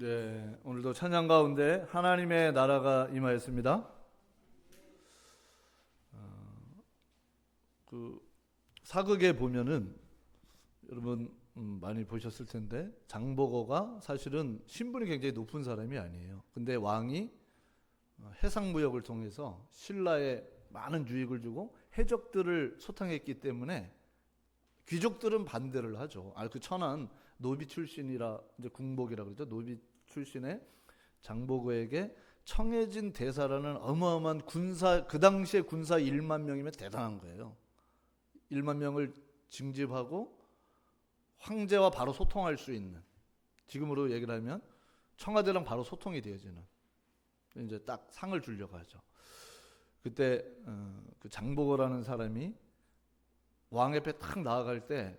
네, 오늘도 찬양 가운데 하나님의 나라가 임하였습니다. 사극에 보면은 여러분 많이 보셨을 텐데 장보고가 사실은 신분이 굉장히 높은 사람이 아니에요. 근데 왕이 해상무역을 통해서 신라에 많은 유익을 주고 해적들을 소탕했기 때문에 귀족들은 반대를 하죠. 그 천한 노비 출신이라 이제 궁복이라 그러죠. 노비 출신의 장보고에게 청해진 대사라는 어마어마한 군사, 그 당시에 군사 1만 명이면 대단한 거예요. 1만 명을 징집하고 황제와 바로 소통할 수 있는, 지금으로 얘기를 하면 청와대랑 바로 소통이 되어지는, 이제 딱 상을 주려고 하죠. 그때 그 장보고라는 사람이 왕 앞에 딱 나아갈 때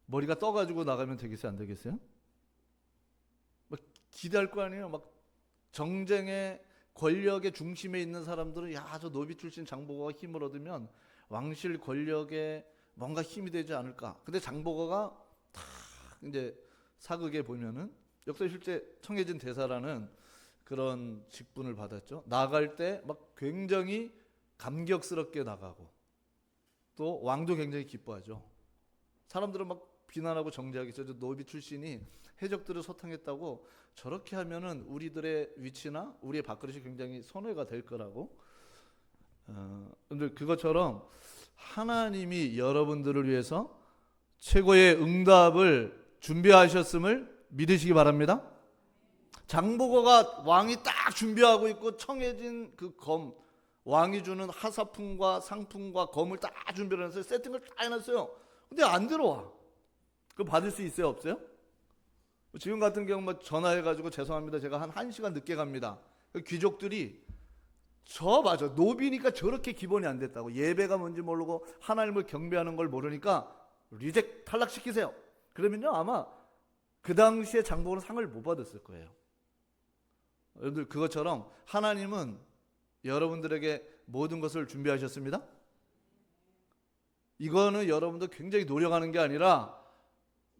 머리가 떠가지고 나가면 되겠어요, 안 되겠어요? 막 기대할 거 아니에요. 막 정쟁의 권력의 중심에 있는 사람들은 저 노비 출신 장보고가 힘을 얻으면 왕실 권력에 뭔가 힘이 되지 않을까. 근데 장보고가 탁 이제 사극에 보면은 역사 실제 청해진 대사라는 그런 직분을 받았죠. 나갈 때 막 굉장히 감격스럽게 나가고 또 왕도 굉장히 기뻐하죠. 사람들은 막 비난하고 정죄하기 있어요. 노비 출신이 해적들을 소탕했다고 저렇게 하면은 우리들의 위치나 우리의 밥그릇이 굉장히 손해가 될 거라고. 근데 그것처럼 하나님이 여러분들을 위해서 최고의 응답을 준비하셨음을 믿으시기 바랍니다. 장보고가 왕이 딱 준비하고 있고 청해진 그 검, 왕이 주는 하사품과 상품과 검을 딱 준비를 해서 세팅을 다 해놨어요. 근데 안 들어와. 그거 받을 수 있어요, 없어요? 지금 같은 경우 전화해가지고 죄송합니다, 제가 한 1시간 늦게 갑니다. 귀족들이 맞아, 노비니까 저렇게 기본이 안 됐다고, 예배가 뭔지 모르고 하나님을 경배하는 걸 모르니까 리젝 탈락시키세요. 그러면요 아마 그 당시에 장보고는 상을 못 받았을 거예요. 여러분들, 그것처럼 하나님은 여러분들에게 모든 것을 준비하셨습니다. 이거는 여러분도 굉장히 노력하는 게 아니라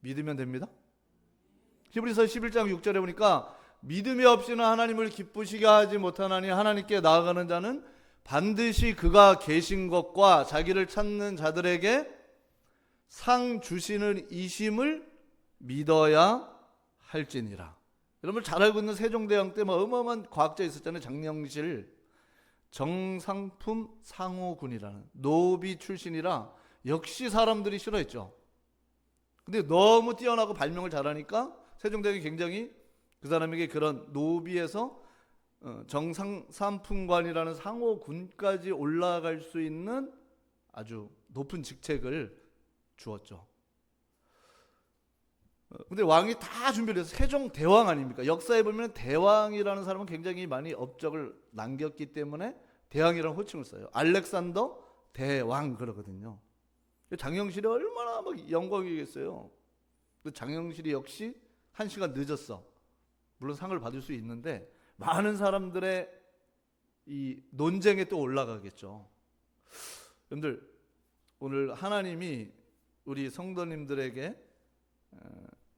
믿으면 됩니다. 히브리서 11장 6절에 보니까 믿음이 없이는 하나님을 기쁘시게 하지 못하나니 하나님께 나아가는 자는 반드시 그가 계신 것과 자기를 찾는 자들에게 상 주시는 이심을 믿어야 할지니라. 여러분 잘 알고 있는 세종대왕 때 어마어마한 과학자 있었잖아요. 장영실 정상품 상호군이라는 노비 출신이라 역시 사람들이 싫어했죠. 근데 너무 뛰어나고 발명을 잘하니까 세종대왕이 굉장히 그 사람에게 그런 노비에서 정상품관이라는 상호군까지 올라갈 수 있는 아주 높은 직책을 주었죠. 근데 왕이 다 준비를 해서 세종대왕 아닙니까? 역사에 보면 대왕이라는 사람은 굉장히 많이 업적을 남겼기 때문에 대왕이라는 호칭을 써요. 알렉산더 대왕 그러거든요. 장영실이 얼마나 영광이겠어요. 장영실이 역시 1시간 늦었어. 물론 상을 받을 수 있는데 많은 사람들의 이 논쟁에 또 올라가겠죠. 여러분들, 오늘 하나님이 우리 성도님들에게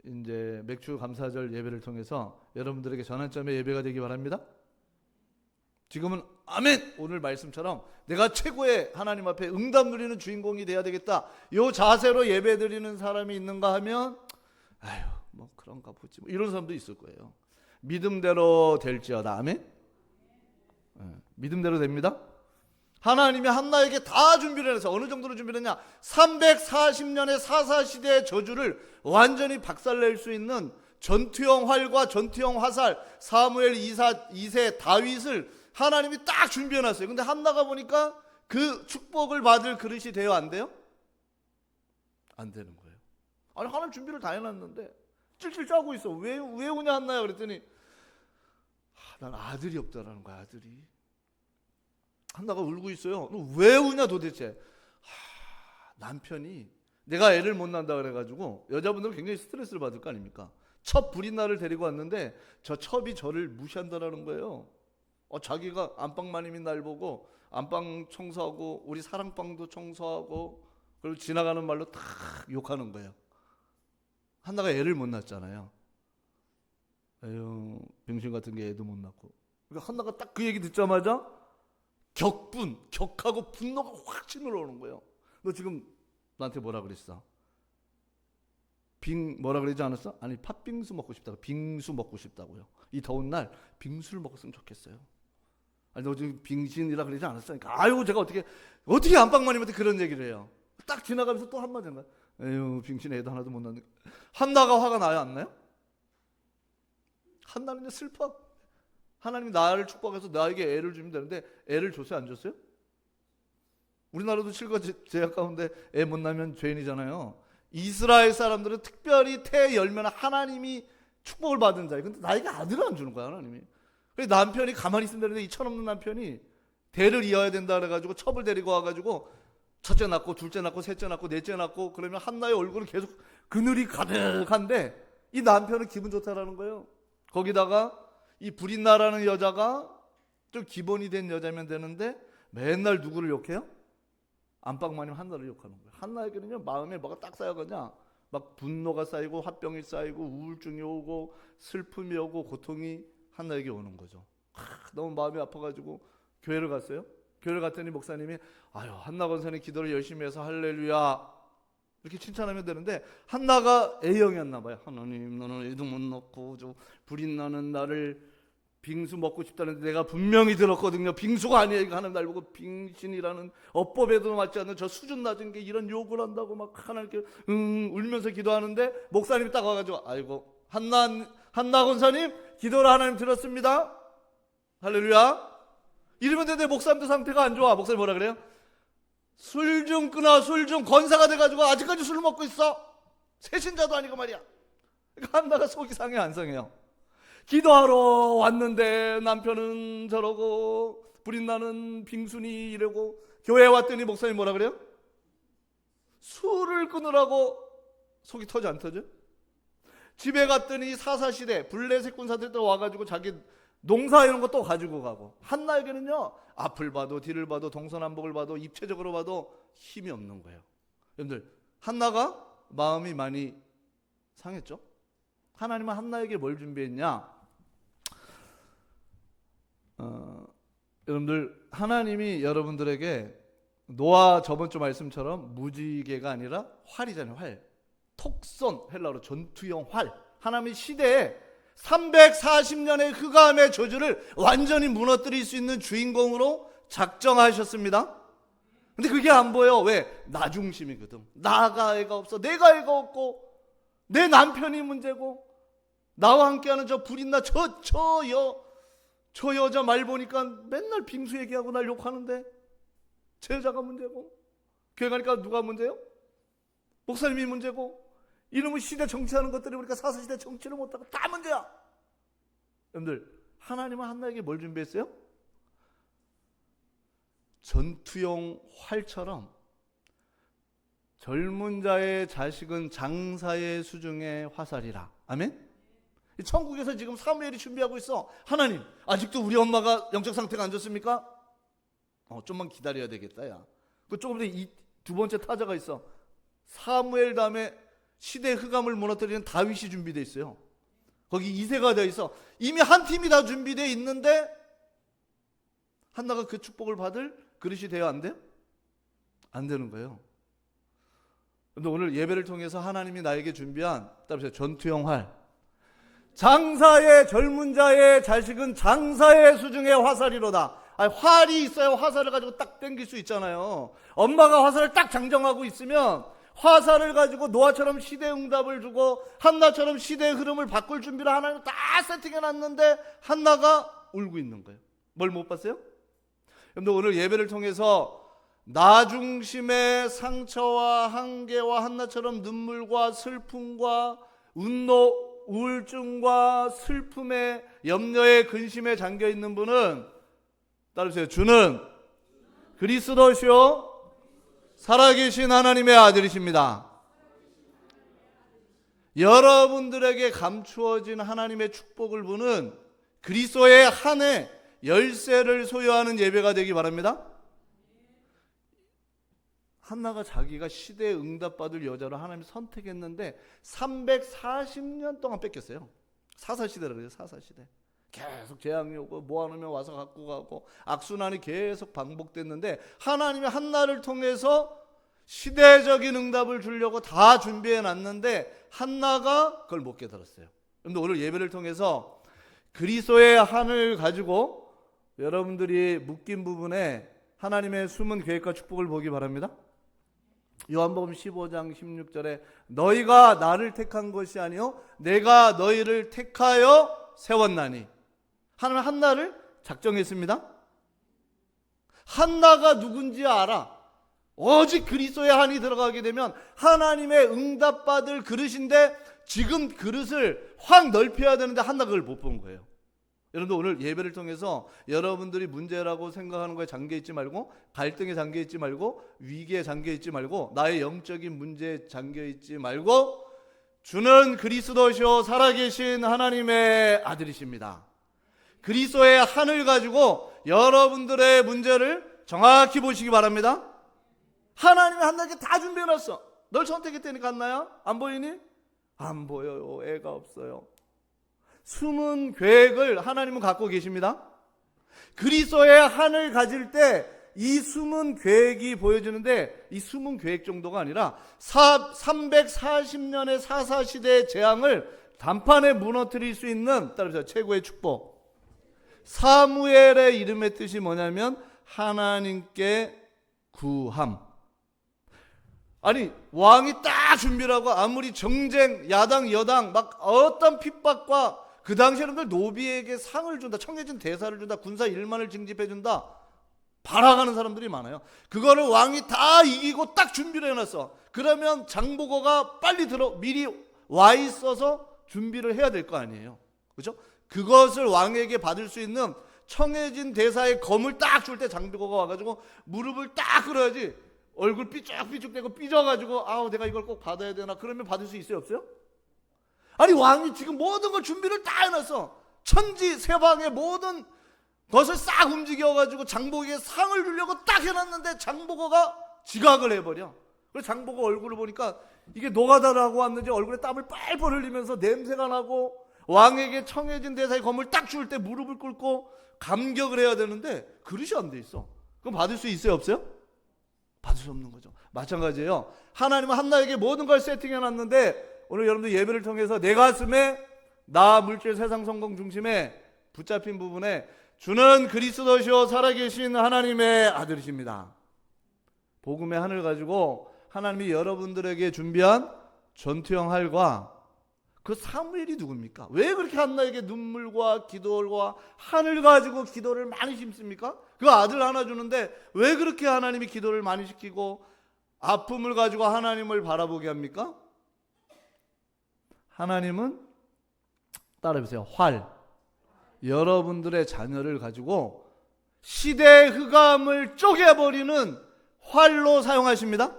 이제 맥주 감사절 예배를 통해서 여러분들에게 전환점의 예배가 되기 바랍니다. 지금은 아멘! 오늘 말씀처럼 내가 최고의 하나님 앞에 응답 누리는 주인공이 돼야 되겠다, 이 자세로 예배 드리는 사람이 있는가 하면 그런가 보지, 이런 사람도 있을 거예요. 믿음대로 될지어다. 아멘? 믿음대로 됩니다. 하나님이 한나에게 다 준비를 해서 어느 정도로 준비를 했냐, 340년의 사사시대의 저주를 완전히 박살낼 수 있는 전투형 활과 전투형 화살, 사무엘 2세 다윗을 하나님이 딱 준비해놨어요. 근데 한나가 보니까 그 축복을 받을 그릇이 돼요, 안 돼요? 안 되는 거예요. 아니, 하나님 준비를 다 해놨는데 찔찔 짜고 있어. 왜 우냐 한나야? 그랬더니 난 아들이 없다라는 거야. 아들이. 한나가 울고 있어요. 너 왜 우냐 도대체? 남편이 내가 애를 못 낳는다 그래가지고, 여자분들은 굉장히 스트레스를 받을 거 아닙니까? 첩 불인 나를 데리고 왔는데 저 첩이 저를 무시한다라는 거예요. 자기가 안방마님이 날 보고 안방 청소하고 우리 사랑방도 청소하고 그리고 지나가는 말로 다 욕하는 거예요. 한나가 애를 못 낳았잖아요. 에휴, 병신 같은 게 애도 못 낳고. 그러니까 한나가 딱 그 얘기 듣자마자 격하고 분노가 확 치밀어오는 거예요. 너 지금 나한테 뭐라 그랬어? 뭐라 그러지 않았어? 아니, 팥빙수 먹고 싶다고. 빙수 먹고 싶다고요. 이 더운 날 빙수를 먹었으면 좋겠어요. 아니, 너 지금 빙신이라 그러지 않았어? 그러니까 아유, 제가 어떻게 안방마님한테 그런 얘기를 해요. 딱 지나가면서 또 한마디 한 거야. 에휴, 빙신 애도 하나도 못 낳는. 한나가 화가 나요, 안 나요? 한나는 슬퍼. 하나님이 나를 축복해서 나에게 애를 주면 되는데 애를 줬어요, 안 줬어요? 우리나라도 실과 제약 가운데 애 못 낳으면 죄인이잖아요. 이스라엘 사람들은 특별히 태에 열면 하나님이 축복을 받은 자예요. 근데 나에게 아들을 안 주는 거야, 하나님이. 그래서 남편이 가만히 있으면 되는데 이 철없는 남편이 대를 이어야 된다 그래가지고 첩을 데리고 와가지고 첫째 낳고 둘째 낳고 셋째 낳고 넷째 낳고 그러면 한나의 얼굴은 계속 그늘이 가득한데 이 남편은 기분 좋다라는 거예요. 거기다가 이 브릿나라는 여자가 좀 기본이 된 여자면 되는데 맨날 누구를 욕해요? 안방마님 한나를 욕하는 거예요. 한나에게는요, 마음에 뭐가 딱 쌓여가냐, 막 분노가 쌓이고 화병이 쌓이고 우울증이 오고 슬픔이 오고 고통이 한나에게 오는 거죠. 너무 마음이 아파가지고 교회를 갔어요. 교회를 갔더니 목사님이 아유, 한나 권사님 기도를 열심히 해서 할렐루야 이렇게 칭찬하면 되는데 한나가 A형이었나 봐요. 하나님, 너는 애도 못 낳고 저 불인나는 나를 빙수 먹고 싶다는데 내가 분명히 들었거든요. 빙수가 아니에요. 하나님 날 보고 빙신이라는 어법에도 맞지 않는 저 수준 낮은 게 이런 욕을 한다고 막 하나님께 울면서 기도하는데 목사님이 딱 와가지고 아이고, 한나 권사님 기도를 하나님 들었습니다. 할렐루야. 이러면 되는데 목사님도 상태가 안 좋아. 목사님 뭐라 그래요? 술 좀 끊어. 술 좀. 권사가 돼가지고 아직까지 술 먹고 있어. 새신자도 아니고 말이야. 그러니까 한나가 속이 상해 안 상해요? 기도하러 왔는데 남편은 저러고 불인나는 빙순이 이러고 교회에 왔더니 목사님 뭐라 그래요? 술을 끊으라고. 속이 터져 안 터져? 집에 갔더니 사사시대 블레셋 군사들이 또 와가지고 자기 농사 이런 거 또 가지고 가고. 한나에게는요, 앞을 봐도 뒤를 봐도 동서남북을 봐도 입체적으로 봐도 힘이 없는 거예요. 여러분들, 한나가 마음이 많이 상했죠? 하나님은 한나에게 뭘 준비했냐? 여러분들, 하나님이 여러분들에게 노아 저번 주 말씀처럼 무지개가 아니라 활이잖아요. 활. 톡선, 헬라어로 전투용 활. 하나님이 시대에 340년의 흑암의 저주를 완전히 무너뜨릴 수 있는 주인공으로 작정하셨습니다. 근데 그게 안 보여. 왜? 나 중심이거든. 나가 애가 없어. 내가 애가 없고 내 남편이 문제고 나와 함께하는 저 불인나 저 여자 말 보니까 맨날 빙수 얘기하고 날 욕하는데 제 여자가 문제고, 교회 가니까 누가 문제요? 목사님이 문제고, 이놈의 시대 정치하는 것들이 우리가 사사시대 정치를 못하고 다 문제야. 여러분들, 하나님은 한나에게 뭘 준비했어요? 전투용 활처럼 젊은 자의 자식은 장사의 수중의 화살이라. 아멘? 천국에서 지금 사무엘이 준비하고 있어. 하나님, 아직도 우리 엄마가 영적 상태가 안 좋습니까? 좀만 기다려야 되겠다. 야, 그 조금 전에 이 두 번째 타자가 있어. 사무엘 다음에 시대 흑암을 무너뜨리는 다윗이 준비되어 있어요. 거기 2세가 되어 있어. 이미 한 팀이 다 준비되어 있는데 한나가 그 축복을 받을 그릇이 돼야 안 돼요? 안 되는 거예요. 근데 오늘 예배를 통해서 하나님이 나에게 준비한, 따라서 전투용 활. 장사의 젊은 자의 자식은 장사의 수중의 화살이로다. 아니, 활이 있어야 화살을 가지고 딱 당길 수 있잖아요. 엄마가 화살을 딱 장정하고 있으면 화살을 가지고 노아처럼 시대 응답을 주고 한나처럼 시대의 흐름을 바꿀 준비를 하나님 다 세팅해놨는데 한나가 울고 있는 거예요. 뭘 못 봤어요? 여러분들, 오늘 예배를 통해서 나 중심의 상처와 한계와 한나처럼 눈물과 슬픔과 우울증과 슬픔에 염려에 근심에 잠겨있는 분은 따르세요. 주는 그리스도시요 살아계신 하나님의 아들이십니다. 여러분들에게 감추어진 하나님의 축복을 보는 그리스도의 한 해 열쇠를 소유하는 예배가 되기 바랍니다. 한나가 자기가 시대에 응답받을 여자로 하나님이 선택했는데 340년 동안 뺏겼어요. 사사시대라고 그래요. 사사시대. 계속 재앙이 오고 모아놓으면 와서 갖고 가고 악순환이 계속 반복됐는데 하나님이 한나를 통해서 시대적인 응답을 주려고 다 준비해 놨는데 한나가 그걸 못 깨달았어요. 그런데 오늘 예배를 통해서 그리스도의 한을 가지고 여러분들이 묶인 부분에 하나님의 숨은 계획과 축복을 보기 바랍니다. 요한복음 15장 16절에 너희가 나를 택한 것이 아니요 내가 너희를 택하여 세웠나니. 하나님은 한나를 작정했습니다. 한나가 누군지 알아. 오직 그리스도의 한이 들어가게 되면 하나님의 응답받을 그릇인데 지금 그릇을 확 넓혀야 되는데 한나가 그걸 못 본 거예요. 여러분들 오늘 예배를 통해서 여러분들이 문제라고 생각하는 거에 잠겨있지 말고 갈등에 잠겨있지 말고 위기에 잠겨있지 말고 나의 영적인 문제에 잠겨있지 말고 주는 그리스도시요 살아계신 하나님의 아들이십니다. 그리스도의 한을 가지고 여러분들의 문제를 정확히 보시기 바랍니다. 하나님이 한나에게 다 준비해놨어. 널 선택했다니까 한나야? 안 보이니? 안 보여요. 애가 없어요. 숨은 계획을 하나님은 갖고 계십니다. 그리스도의 한을 가질 때 이 숨은 계획이 보여지는데 이 숨은 계획 정도가 아니라 340년의 사사시대의 재앙을 단판에 무너뜨릴 수 있는 따라서 최고의 축복. 사무엘의 이름의 뜻이 뭐냐면 하나님께 구함. 아니 왕이 딱 준비를 하고 아무리 정쟁 야당 여당 막 어떤 핍박과 그 당시 여러분들 노비에게 상을 준다, 청해진 대사를 준다, 군사 1만을 징집해 준다 바라가는 사람들이 많아요. 그거를 왕이 다 이기고 딱 준비를 해놨어. 그러면 장보고가 빨리 미리 와 있어서 준비를 해야 될 거 아니에요. 그렇죠? 그것을 왕에게 받을 수 있는 청해진 대사의 검을 딱 줄 때 장보고가 와가지고 무릎을 딱 꿇어야지. 얼굴 삐죽삐죽대고 삐져가지고 아우 내가 이걸 꼭 받아야 되나 그러면 받을 수 있어요 없어요? 아니 왕이 지금 모든 걸 준비를 다 해놨어. 천지 세방의 모든 것을 싹 움직여가지고 장보고에게 상을 주려고 딱 해놨는데 장보고가 지각을 해버려. 그래서 장보고 얼굴을 보니까 이게 노가다라고 왔는지 얼굴에 땀을 뻘뻘 흘리면서 냄새가 나고 왕에게 청해진 대사의 검을 딱 줄 때 무릎을 꿇고 감격을 해야 되는데 그릇이 안 돼 있어. 그럼 받을 수 있어요 없어요? 받을 수 없는 거죠. 마찬가지예요. 하나님은 한나에게 모든 걸 세팅해놨는데 오늘 여러분들 예배를 통해서 내 가슴에 나 물질 세상 성공 중심에 붙잡힌 부분에 주는 그리스도시요 살아계신 하나님의 아들이십니다. 복음의 한을 가지고 하나님이 여러분들에게 준비한 전투형 활과 그 사무엘이 누굽니까? 왜 그렇게 한나에게 눈물과 기도와 한을 가지고 기도를 많이 심습니까? 그 아들 하나 주는데 왜 그렇게 하나님이 기도를 많이 시키고 아픔을 가지고 하나님을 바라보게 합니까? 하나님은 따라해보세요. 활. 여러분들의 자녀를 가지고 시대의 흑암을 쪼개버리는 활로 사용하십니다.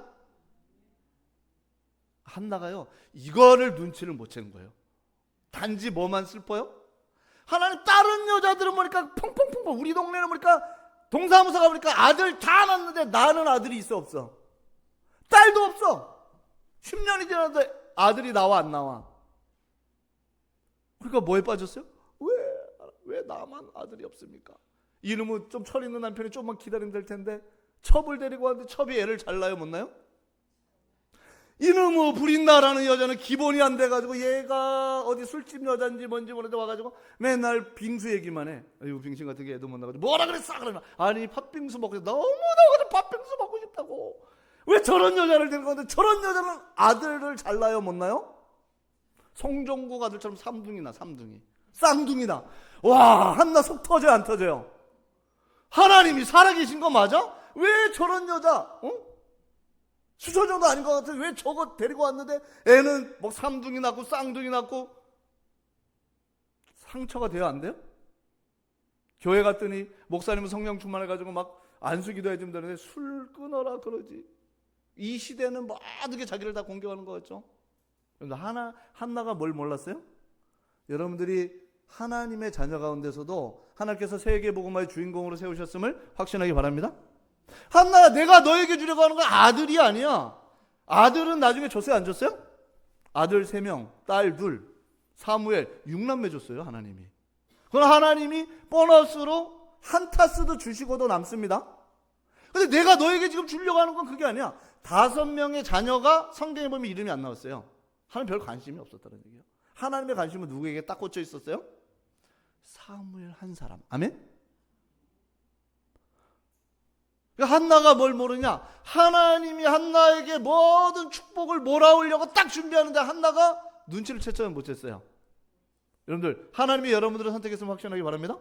한나가요 이거를 눈치를 못 채는 거예요. 단지 뭐만 슬퍼요? 하나님 다른 여자들은 보니까 펑펑펑펑 우리 동네는 보니까 동사무소 가보니까 아들 다 낳았는데 나는 아들이 있어 없어? 딸도 없어. 10년이 지났는데 아들이 나와 안 나와? 그러니까 뭐에 빠졌어요? 왜 나만 아들이 없습니까? 이놈은 좀 철 있는 남편이 좀만 기다리면 될 텐데 첩을 데리고 왔는데 첩이 애를 잘 낳아요 못 낳아요? 이놈의 부린다라는 여자는 기본이 안 돼가지고 얘가 어디 술집 여잔지 뭔지 모르는데 와가지고 맨날 빙수 얘기만 해. 아이고 빙신 같은 게 애도 못 나가지고 뭐라 그랬어? 그러면 아니 팥빙수 먹고 너무 나가지고 팥빙수 먹고 싶다고. 왜 저런 여자를 데리고 왔는데 저런 여자는 아들을 잘 낳아요 못 낳아요? 송종국 아들처럼 삼둥이나 쌍둥이나. 와 한나 속 터져요 안 터져요? 하나님이 살아계신 거 맞아? 왜 저런 여자 수저 정도 아닌 것 같아. 왜 저거 데리고 왔는데 애는 뭐 삼둥이 낳고 쌍둥이 낳고 상처가 돼야 안 돼요? 교회 갔더니 목사님은 성령 충만해가지고 막 안수기도 해주면 되는데 술 끊어라 그러지. 이 시대는 모든 게 자기를 다 공격하는 거였죠. 한나가 뭘 몰랐어요? 여러분들이 하나님의 자녀 가운데서도 하나님께서 세계복음화의 주인공으로 세우셨음을 확신하기 바랍니다. 한나야 내가 너에게 주려고 하는 건 아들이 아니야. 아들은 나중에 줬어요 안 줬어요? 아들 3명 딸 2. 사무엘 6남매 줬어요, 하나님이. 그럼 하나님이 보너스로 한 타스도 주시고도 남습니다. 근데 내가 너에게 지금 주려고 하는 건 그게 아니야. 5명의 자녀가 성경에 보면 이름이 안 나왔어요. 하나님 별 관심이 없었다는 얘기예요. 하나님의 관심은 누구에게 딱 꽂혀 있었어요? 사무엘 한 사람. 아멘? 한나가 뭘 모르냐? 하나님이 한나에게 모든 축복을 몰아오려고 딱 준비하는데 한나가 눈치를 채점을 못했어요. 여러분들, 하나님이 여러분들을 선택했으면 확신하기 바랍니다.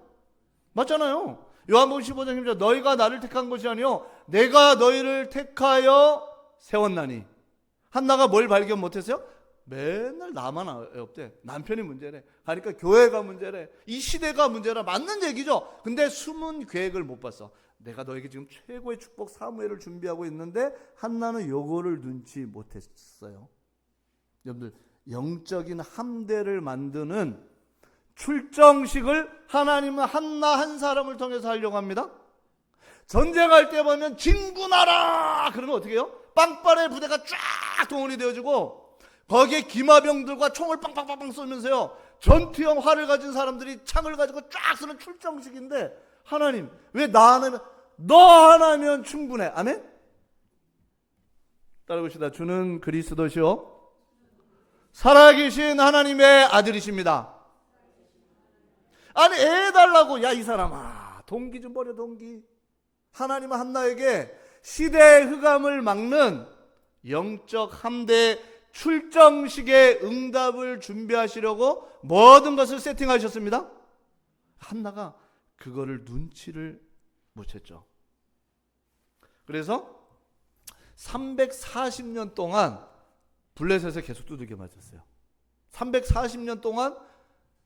맞잖아요. 요한복음 15장 10절, 너희가 나를 택한 것이 아니요 내가 너희를 택하여 세웠나니. 한나가 뭘 발견 못했어요? 맨날 나만 없대. 남편이 문제래. 그러니까 교회가 문제래. 이 시대가 문제라. 맞는 얘기죠. 근데 숨은 계획을 못 봤어. 내가 너에게 지금 최고의 축복 사무엘을 준비하고 있는데 한나는 요거를 눈치 못했어요. 여러분들, 영적인 함대를 만드는 출정식을 하나님은 한나 한 사람을 통해서 하려고 합니다. 전쟁할 때 보면 진군하라 그러면 어떻게 해요? 빵빠레 부대가 쫙 동원이 되어지고 거기에 기마병들과 총을 빵빵빵빵 쏘면서요 전투형 활을 가진 사람들이 창을 가지고 쫙 쏘는 출정식인데, 하나님 왜 나 하나면, 너 하나면 충분해. 아멘? 따라봅시다. 주는 그리스도시요 살아계신 하나님의 아들이십니다. 아니 애 달라고. 야 이 사람아, 동기 좀 버려. 동기. 하나님은 한나에게 시대의 흑암을 막는 영적 함대 출정식의 응답을 준비하시려고 모든 것을 세팅하셨습니다. 한나가 그거를 눈치를 못 챘죠. 그래서 340년 동안 블레셋에 계속 두들겨 맞았어요. 340년 동안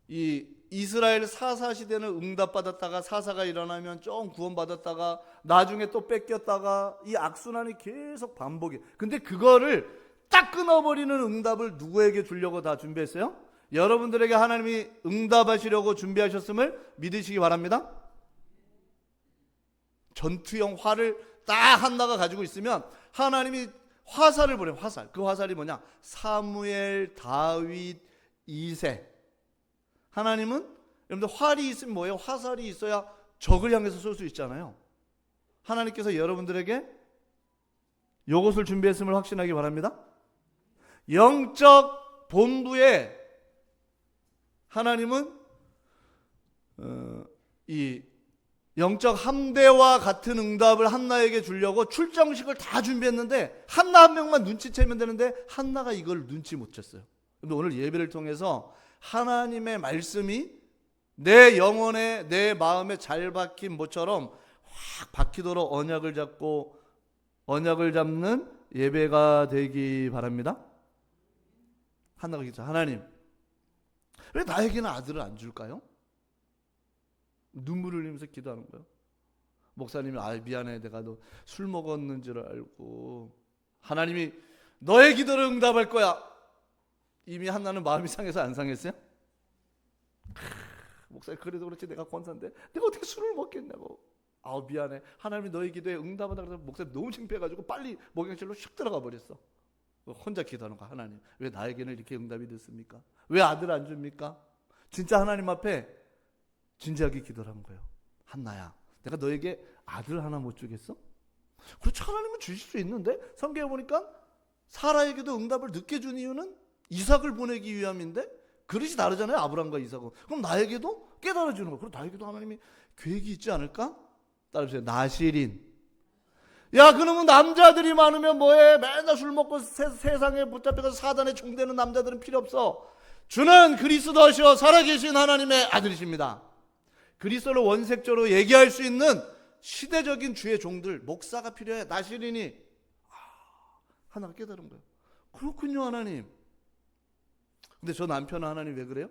이 이스라엘 사사 시대는 응답받았다가 사사가 일어나면 좀 구원받았다가 나중에 또 뺏겼다가 이 악순환이 계속 반복이. 근데 그거를 딱 끊어버리는 응답을 누구에게 주려고 다 준비했어요? 여러분들에게 하나님이 응답하시려고 준비하셨음을 믿으시기 바랍니다. 전투형 활을 딱 한나가 가지고 있으면 하나님이 화살을 보내요. 화살. 그 화살이 뭐냐? 사무엘, 다윗, 이세. 하나님은 여러분들 활이 있으면 뭐예요? 화살이 있어야 적을 향해서 쏠 수 있잖아요. 하나님께서 여러분들에게 이것을 준비했음을 확신하기 바랍니다. 영적 본부에 하나님은 이 영적 함대와 같은 응답을 한나에게 주려고 출정식을 다 준비했는데 한나 한 명만 눈치채면 되는데 한나가 이걸 눈치 못 챘어요. 근데 오늘 예배를 통해서 하나님의 말씀이 내 영혼에 내 마음에 잘 박힌 모처럼 확 박히도록 언약을 잡는 예배가 되기 바랍니다. 한나가 기도, 하나님 왜 나에게는 아들을 안 줄까요? 눈물을 흘리면서 기도하는 거예요. 목사님이 미안해, 내가 너 술 먹었는 줄 알고. 하나님이 너의 기도를 응답할 거야. 이미 한나는 마음이 상해서 안 상했어요? 목사님 그래도 그렇지 내가 권사인데 내가 어떻게 술을 먹겠냐고. 미안해, 하나님이 너의 기도에 응답하다 그래서 목사님 너무 창피해가지고 빨리 목욕실로 슉 들어가 버렸어. 혼자 기도하는 거야. 하나님 왜 나에게는 이렇게 응답이 됐습니까? 왜 아들 안 줍니까? 진짜 하나님 앞에 진지하게 기도를 한 거예요. 한나야, 내가 너에게 아들 하나 못 주겠어? 그렇지, 하나님은 주실 수 있는데 성경에 보니까 사라에게도 응답을 늦게 준 이유는 이삭을 보내기 위함인데 그릇이 다르잖아요, 아브람과 이삭은. 그럼 나에게도 깨달아 주는 거예요. 그럼 나에게도 하나님이 계획이 있지 않을까? 따라해보세요. 나시린. 야, 그놈은 남자들이 많으면 뭐해? 맨날 술 먹고 세상에 붙잡혀서 사단에 종되는 남자들은 필요 없어. 주는 그리스도시요 살아계신 하나님의 아들이십니다. 그리스도를 원색적으로 얘기할 수 있는 시대적인 주의 종들, 목사가 필요해. 나시린이. 하나가 깨달은 거예요. 그렇군요, 하나님. 근데 저 남편은 하나님 왜 그래요?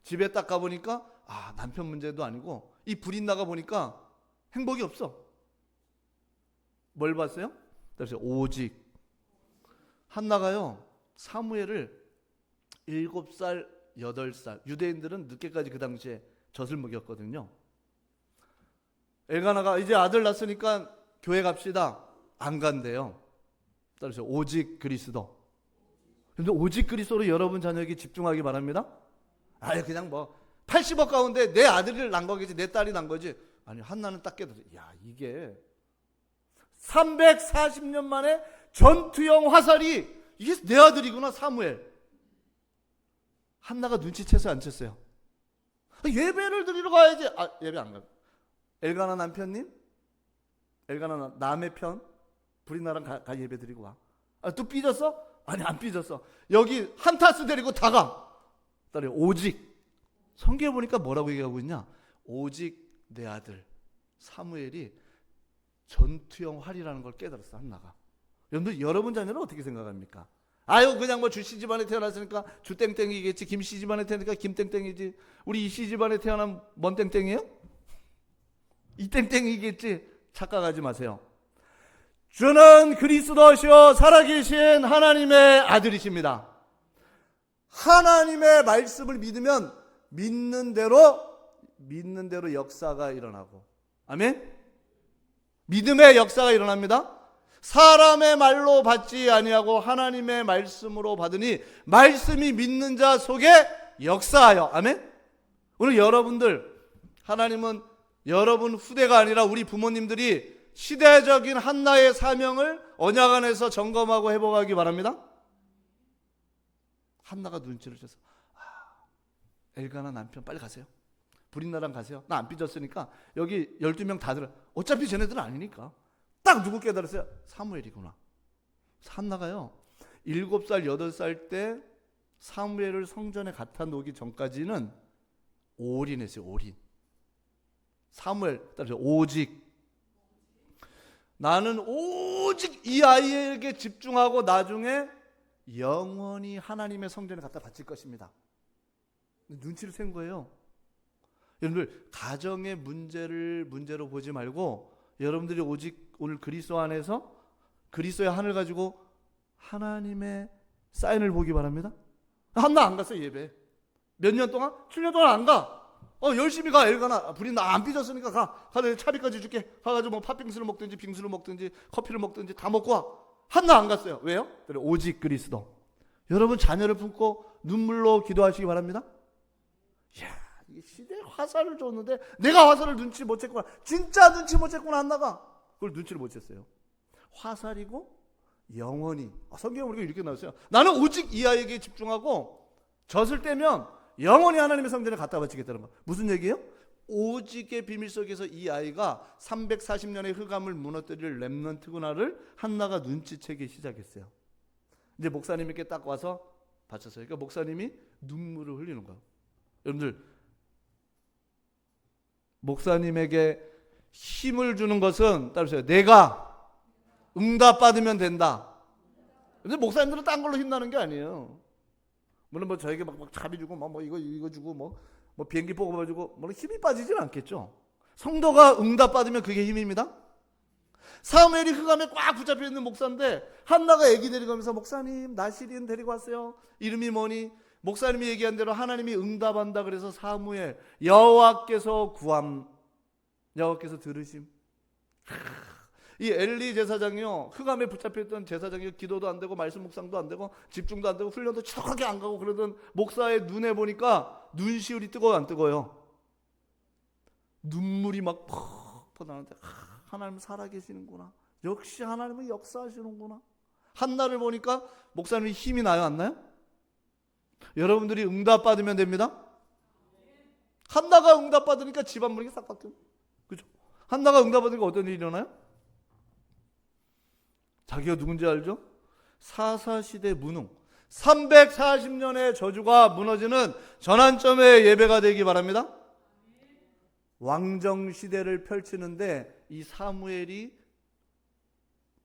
집에 딱 가보니까 남편 문제도 아니고 이 불이 나가 보니까 행복이 없어. 뭘 봤어요? 그래서 오직 한나가요 사무엘을 7살, 8살, 유대인들은 늦게까지 그 당시에 젖을 먹였거든요. 엘가나가 이제 아들 낳았으니까 교회 갑시다. 안 간대요. 따라서 오직 그리스도. 근데 오직 그리스도로 여러분 자녀에게 집중하기 바랍니다. 아니 그냥 뭐 80억 가운데 내 아들을 낳은 거겠지, 내 딸이 낳은 거지. 아니 한나는 딱 깨달았어요. 야, 이게 340년 만에 전투형 화살이 이게 내 아들이구나, 사무엘. 한나가 눈치챘어요, 안 챘어요? 예배를 드리러 가야지. 아, 예배 안 가. 엘가나 남편님, 엘가나 남의 편, 불이 나랑 가 예배 드리고 와. 아, 또 삐졌어? 아니 안 삐졌어. 여기 한타스 데리고 다 가. 딸이 오직, 성경에 보니까 뭐라고 얘기하고 있냐? 오직 내 아들 사무엘이 전투형 활이라는 걸 깨달았어, 한나가. 여러분 자녀는 어떻게 생각합니까? 아유 그냥 뭐 주씨 집안에 태어났으니까 주땡땡이겠지, 김씨 집안에 태어나니까 김땡땡이지, 우리 이씨 집안에 태어난 뭔 땡땡이에요? 이 땡땡이겠지. 착각하지 마세요. 주는 그리스도시요 살아계신 하나님의 아들이십니다. 하나님의 말씀을 믿으면 믿는 대로 역사가 일어나고, 아멘? 믿음의 역사가 일어납니다. 사람의 말로 받지 아니하고 하나님의 말씀으로 받으니 말씀이 믿는 자 속에 역사하여, 아멘? 오늘 여러분들, 하나님은 여러분 후대가 아니라 우리 부모님들이 시대적인 한나의 사명을 언약 안에서 점검하고 회복하기 바랍니다. 한나가 눈치를 채서, 엘가나 남편 빨리 가세요. 불인나랑 가세요. 나 안 삐졌으니까 여기 12명 다 들어. 어차피 쟤네들은 아니니까. 딱 누구 깨달았어요? 사무엘이구나. 한나가요 7살 8살 때 사무엘을 성전에 갖다 놓기 전까지는 올인했어요. 올인. 사무엘 따라서 오직, 나는 오직 이 아이에게 집중하고 나중에 영원히 하나님의 성전에 갖다 바칠 것입니다. 눈치를 챈 거예요. 여러분들 가정의 문제를 문제로 보지 말고 여러분들이 오직 오늘 그리스도 안에서 그리스도의 하늘 가지고 하나님의 사인을 보기 바랍니다. 한나 안 갔어요, 예배. 몇 년 동안? 7년 동안 안 가. 열심히 가. 엘가나 불이 나 안 삐졌으니까 가. 내가 차비까지 줄게. 가가지고 뭐 팥빙수를 먹든지 빙수를 먹든지 커피를 먹든지 다 먹고 와. 한나 안 갔어요. 왜요? 오직 그리스도. 여러분 자녀를 품고 눈물로 기도하시기 바랍니다. 이야, 이 시대에 화살을 줬는데 내가 화살을 눈치 못 챘구나. 진짜 눈치 못 챘구나. 한나가 그걸 눈치를 못 챘어요. 화살이고 영원히, 성경에 우리가 이렇게 나왔어요. 나는 오직 이 아이에게 집중하고 젖을 떼면 영원히 하나님의 성전에 갖다 바치겠다는 거. 무슨 얘기예요? 오직의 비밀 속에서 이 아이가 340년의 흑암을 무너뜨릴 렘넌트구나를 한나가 눈치채기 시작했어요. 이제 목사님에게 딱 와서 바쳤어요. 그러니까 목사님이 눈물을 흘리는 거예요. 여러분들, 목사님에게 힘을 주는 것은 따르세요. 내가 응답받으면 된다. 근데 목사님들은 딴 걸로 힘나는 게 아니에요. 물론 뭐 저에게 막 자비 주고 뭐 이거 주고 뭐 비행기 뽑아주고 뭐 힘이 빠지진 않겠죠. 성도가 응답받으면 그게 힘입니다. 사무엘이 흑암에 꽉 붙잡혀 있는 목사인데 한나가 애기 데리고면서 목사님 나시린 데리고 왔어요. 이름이 뭐니? 목사님이 얘기한 대로 하나님이 응답한다 그래서 사무엘 여호와께서 구함, 여호와께서 들으심. 이 엘리 제사장이요 흑암에 붙잡혀있던 제사장이 기도도 안 되고 말씀 묵상도 안 되고 집중도 안 되고 훈련도 척하게 안 가고 그러던 목사의 눈에 보니까 눈시울이 뜨거워 안 뜨거워요? 눈물이 막 퍽 나는데 하나님 살아계시는구나. 역시 하나님은 역사하시는구나. 한나를 보니까 목사님이 힘이 나요 안 나요? 여러분들이 응답받으면 됩니다. 한나가 응답받으니까 집안 분위기 싹 바뀌어요. 그죠? 한나가 응답받으니까 어떤 일이 일어나요? 자기가 누군지 알죠? 사사시대 무능, 340년의 저주가 무너지는 전환점의 예배가 되기 바랍니다. 왕정시대를 펼치는데 이 사무엘이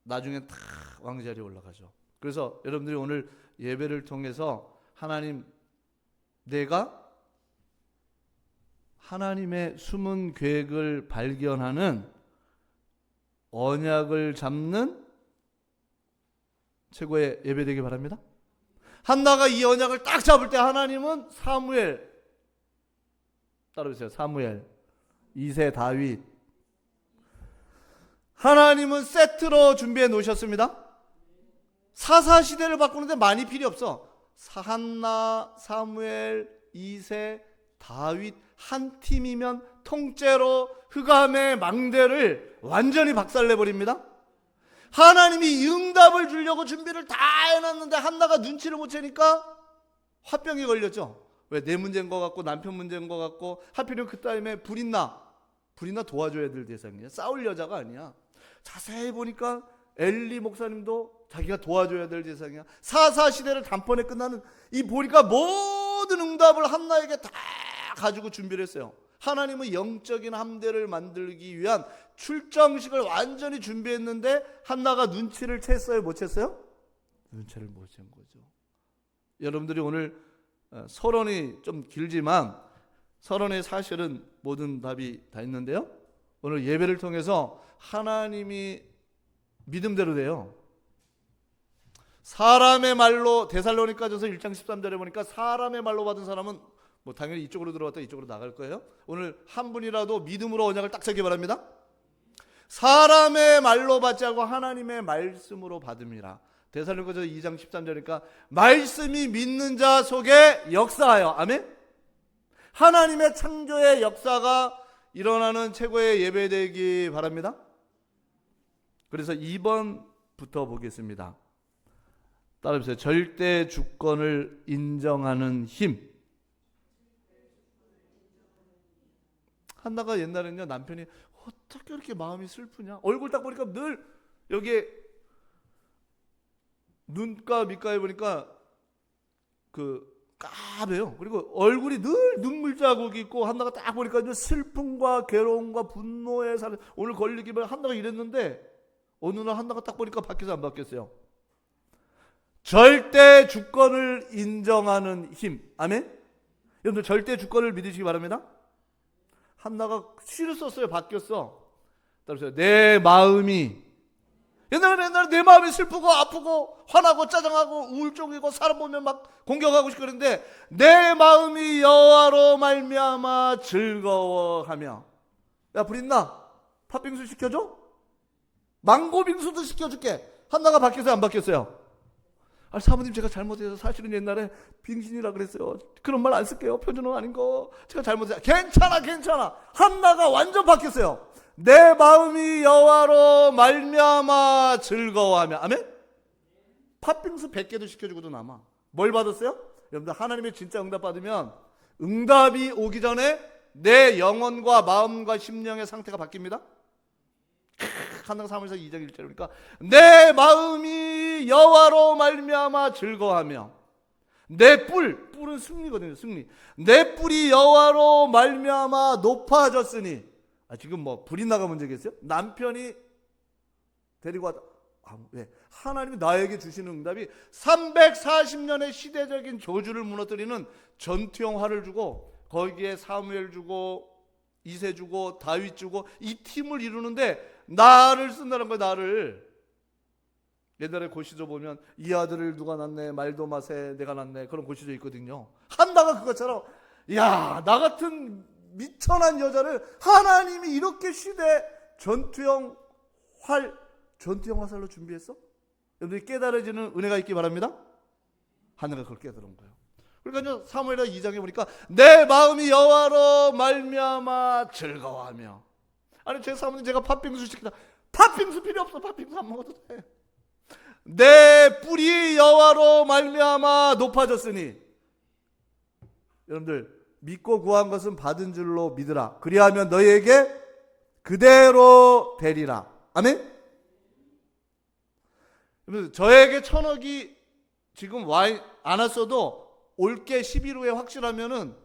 나중에 다 왕자리에 올라가죠. 그래서 여러분들이 오늘 예배를 통해서 하나님, 내가 하나님의 숨은 계획을 발견하는 언약을 잡는 최고의 예배 되기 바랍니다. 한나가 이 언약을 딱 잡을 때 하나님은 사무엘, 따라오세요. 사무엘, 2세 다윗, 하나님은 세트로 준비해 놓으셨습니다. 사사시대를 바꾸는데 많이 필요 없어. 한나, 사무엘, 이세, 다윗 한 팀이면 통째로 흑암의 망대를 완전히 박살내버립니다. 하나님이 응답을 주려고 준비를 다 해놨는데 한나가 눈치를 못 채니까 화병이 걸렸죠. 왜? 내 문제인 것 같고 남편 문제인 것 같고 하필이면 그 타임에 불이나 도와줘야 될 대상이야. 싸울 여자가 아니야. 자세히 보니까 엘리 목사님도 자기가 도와줘야 될 대상이야. 사사시대를 단번에 끝나는 이 보니까 모든 응답을 한나에게 다 가지고 준비를 했어요. 하나님은 영적인 함대를 만들기 위한 출정식을 완전히 준비했는데 한나가 눈치를 챘어요? 못 챘어요? 눈치를 못 챈 거죠. 여러분들이 오늘 서론이 좀 길지만 서론에 사실은 모든 답이 다 있는데요. 오늘 예배를 통해서 하나님이 믿음대로 돼요. 사람의 말로 데살로니가전서 1장 13절에 보니까 사람의 말로 받은 사람은 뭐 당연히 이쪽으로 들어왔다 이쪽으로 나갈 거예요. 오늘 한 분이라도 믿음으로 언약을 딱 세기 바랍니다. 사람의 말로 받지 않고 하나님의 말씀으로 받음이라. 데살로니가전서 2장 13절이니까 말씀이 믿는 자 속에 역사하여. 아멘. 하나님의 창조의 역사가 일어나는 최고의 예배 되기 바랍니다. 그래서 2번부터 보겠습니다. 따라해보세요. 절대 주권을 인정하는 힘. 한나가 옛날에는요, 남편이 어떻게 이렇게 마음이 슬프냐, 얼굴 딱 보니까 늘 여기에 눈가 밑가에 보니까 그 까매요. 그리고 얼굴이 늘 눈물 자국이 있고, 한나가 딱 보니까 이제 슬픔과 괴로움과 분노에 살. 오늘 걸리기만 한나가 이랬는데 어느 날 한나가 딱 보니까 바뀌어서 안 바뀌었어요. 절대 주권을 인정하는 힘. 아멘. 여러분들 절대 주권을 믿으시기 바랍니다. 한나가 시를 썼어요. 바뀌었어. 따라서 내 마음이, 옛날에 내 마음이 슬프고 아프고 화나고 짜증하고 우울증이고 사람 보면 막 공격하고 싶고 그런데 내 마음이 여호와로 말미암아 즐거워하며. 야, 불있나? 팥빙수 시켜줘? 망고빙수도 시켜줄게. 한나가 바뀌었어요? 안 바뀌었어요? 아니, 사모님 제가 잘못해서 사실은 옛날에 빙신이라 그랬어요. 그런 말 안 쓸게요. 표준어 아닌 거 제가 잘못해서. 괜찮아. 한나가 완전 바뀌었어요. 내 마음이 여호와로 말미암아 즐거워하며. 아멘. 팥빙수 100개도 시켜주고도 남아. 뭘 받았어요? 여러분들 하나님의 진짜 응답 받으면 응답이 오기 전에 내 영혼과 마음과 심령의 상태가 바뀝니다. 한나가 사무엘서 2장 1절 그러니까 내 마음이 여호와로 말미암아 즐거워하며. 내 뿔은 승리거든요. 승리. 내 뿔이 여호와로 말미암아 높아졌으니. 지금 뭐 불이나가 문제겠어요? 남편이 데리고 왔다. 왜? 하나님이 나에게 주시는 응답이 340년의 시대적인 저주를 무너뜨리는 전투형 활을 주고 거기에 사무엘 주고 이세 주고 다윗 주고 이 팀을 이루는데 나를 쓴다는 거야. 나를. 옛날에 고시조 보면 이 아들을 누가 낳네, 말도 마세 내가 낳네, 그런 고시조 있거든요. 한나가 그것처럼, 야, 나 같은 미천한 여자를 하나님이 이렇게 시대 전투형 화살로 준비했어? 여러분들이 깨달아지는 은혜가 있기 바랍니다. 하나가 그걸 깨달은 거예요. 그러니까 사무엘하 2장에 보니까 내 마음이 여호와로 말미암아 즐거워하며. 아니, 제 사모님 제가 팥빙수 시키다. 팥빙수 필요 없어. 팥빙수 안 먹어도 돼. 내 뿔이 여호와로 말미암아 높아졌으니. 여러분들 믿고 구한 것은 받은 줄로 믿으라. 그리하면 너희에게 그대로 되리라. 아멘. 여러분들 저에게 1,000억이 지금 와 안 왔어도 올게 10일 후에 확실하면은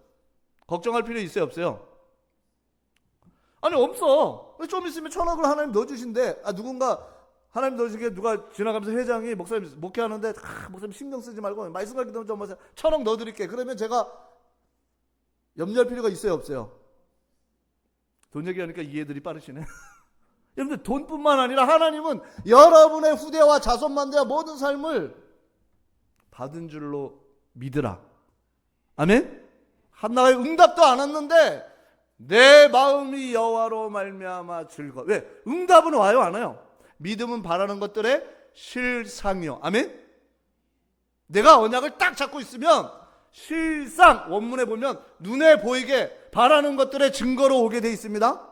걱정할 필요 있어요, 없어요? 아니, 없어. 좀 있으면 1,000억을 하나님 넣어주신대. 누군가 하나님 넣어주게 누가 지나가면서 회장이 목사님 목회하는데 목사님 신경 쓰지 말고 말씀 가르치다 좀 1,000억 넣어드릴게. 그러면 제가 염려할 필요가 있어요, 없어요? 돈 얘기하니까 이해들이 빠르시네. 여러분들 돈뿐만 아니라 하나님은 여러분의 후대와 자손만대와 모든 삶을 받은 줄로 믿으라. 아멘? 한나가 응답도 안 왔는데 내 마음이 여호와로 말미암아 즐거워. 왜? 응답은 와요, 안 와요? 믿음은 바라는 것들의 실상이요. 아멘? 내가 언약을 딱 잡고 있으면 실상 원문에 보면 눈에 보이게 바라는 것들의 증거로 오게 돼 있습니다.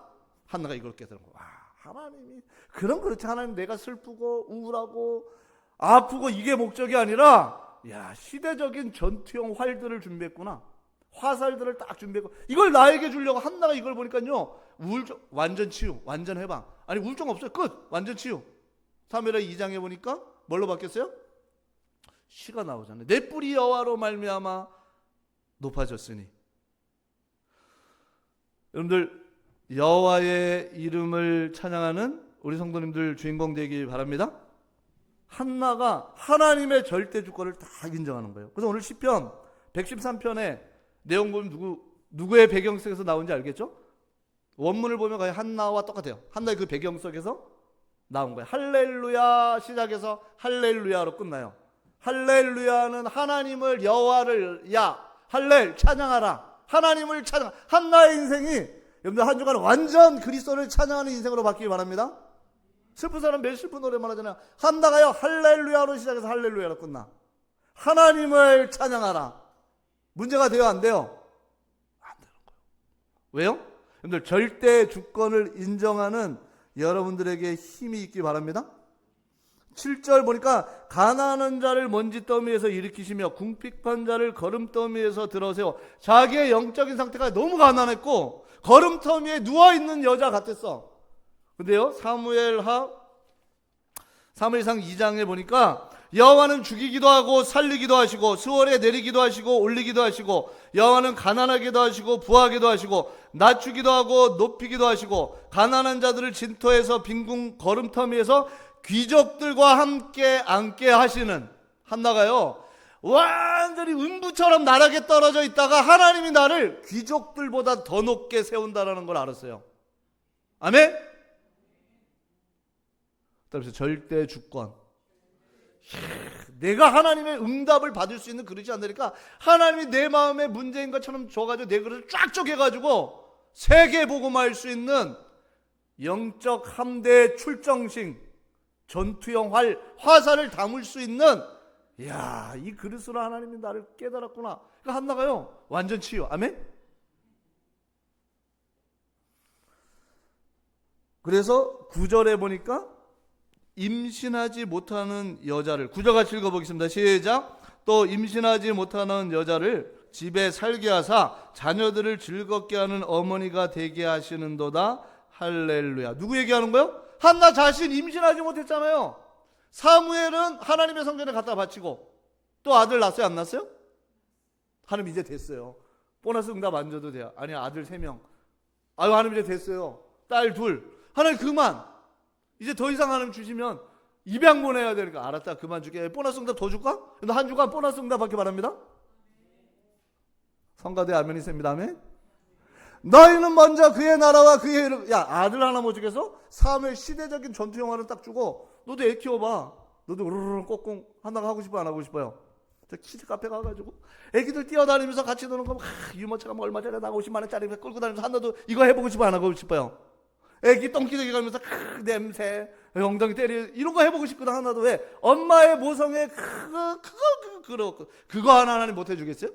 한나가 이걸 깨달은 거야. 와, 하나님이 그렇지. 하나님 내가 슬프고 우울하고 아프고 이게 목적이 아니라 야, 시대적인 전투용 활들을 준비했구나. 화살들을 딱 준비했고 이걸 나에게 주려고 한나가 이걸 보니까요. 우울증 완전 치유, 완전 해방. 아니 우울증 없어요. 끝. 완전 치유. 사무엘하 2장에 보니까 뭘로 바뀌었어요? 시가 나오잖아요. 내 뿔이 여호와로 말미암아 높아졌으니. 여러분들 여호와의 이름을 찬양하는 우리 성도님들 주인공 되기 바랍니다. 한나가 하나님의 절대 주권을 다 인정하는 거예요. 그래서 오늘 시편 113편에 내용 보면 누구의 배경 속에서 나온지 알겠죠? 원문을 보면 거의 한나와 똑같아요. 한나의 그 배경 속에서 나온 거예요. 할렐루야 시작해서 할렐루야로 끝나요. 할렐루야는 하나님을 여호와를 할렐 찬양하라. 하나님을 찬양. 한나의 인생이 여러분들 한 주간 완전 그리스도를 찬양하는 인생으로 바뀌기 바랍니다. 슬픈 사람 매일 슬픈 노래만 하잖아요. 한나가요 할렐루야로 시작해서 할렐루야로 끝나. 하나님을 찬양하라. 문제가 돼요 안 돼요? 안 되는 거예요. 왜요? 여러분들 절대 주권을 인정하는 여러분들에게 힘이 있기 바랍니다. 7절 보니까 가난한 자를 먼지 더미에서 일으키시며 궁핍한 자를 거름더미에서 들어세워. 자기의 영적인 상태가 너무 가난했고 거름더미에 누워있는 여자 같았어. 근데요 사무엘상 2장에 보니까 여호와는 죽이기도 하고 살리기도 하시고 수월에 내리기도 하시고 올리기도 하시고 여호와는 가난하게도 하시고 부하게도 하시고 낮추기도 하고 높이기도 하시고 가난한 자들을 진토에서 빈궁 거름터미에서 귀족들과 함께 앉게 하시는. 한나가요 완전히 음부처럼 나락에 떨어져 있다가 하나님이 나를 귀족들보다 더 높게 세운다라는 걸 알았어요. 아멘? 그래서 절대 주권. 내가 하나님의 응답을 받을 수 있는 그릇이 안 되니까 하나님이 내 마음에 문제인 것처럼 줘가지고 내 그릇을 쫙 쪼개가지고 세계 복음화할 수 있는 영적 함대 출정식 전투용 화살을 담을 수 있는 이야 이 그릇으로 하나님이 나를 깨달았구나. 그러니까 한나가요 완전 치유. 아멘. 그래서 9절에 보니까 임신하지 못하는 여자를 9절 같이 읽어보겠습니다. 시작. 또 임신하지 못하는 여자를 집에 살게 하사 자녀들을 즐겁게 하는 어머니가 되게 하시는도다. 할렐루야. 누구 얘기하는 거예요? 한나 자신 임신하지 못했잖아요. 사무엘은 하나님의 성전에 갖다 바치고 또 아들 낳았어요? 안 낳았어요? 하나님 이제 됐어요. 보너스 응답 안 줘도 돼요. 아니 아들 3명. 아유 하나님 이제 됐어요. 딸 2. 하나님 그만. 이제 더 이상 하나님 주시면 입양 보내야 되니까 알았다 그만 줄게. 보너스 응답 더 줄까? 너 한 주간 보너스 응답 받기 바랍니다. 성가대 아멘이 셉니다. 아멘. 너희는 먼저 그의 나라와 그의 이름. 야 아들 하나 못 주겠어? 사무엘 시대적인 전투 영화를 딱 주고 너도 애 키워봐. 너도 우르르 꽁꽁 한나가 하고 싶어 안 하고 싶어요? 저 키즈 카페 가가지고 애기들 뛰어다니면서 같이 노는 거 유모차가 뭐 얼마 전에 나가 50만 원짜리 끌고 다니면서 한나도 이거 해보고 싶어 안 하고 싶어요? 애기 똥기저귀 가면서 냄새 엉덩이 때리 이런 거 해보고 싶거든. 하나도. 왜? 엄마의 모성애 그거 하나님 못 해주겠어요?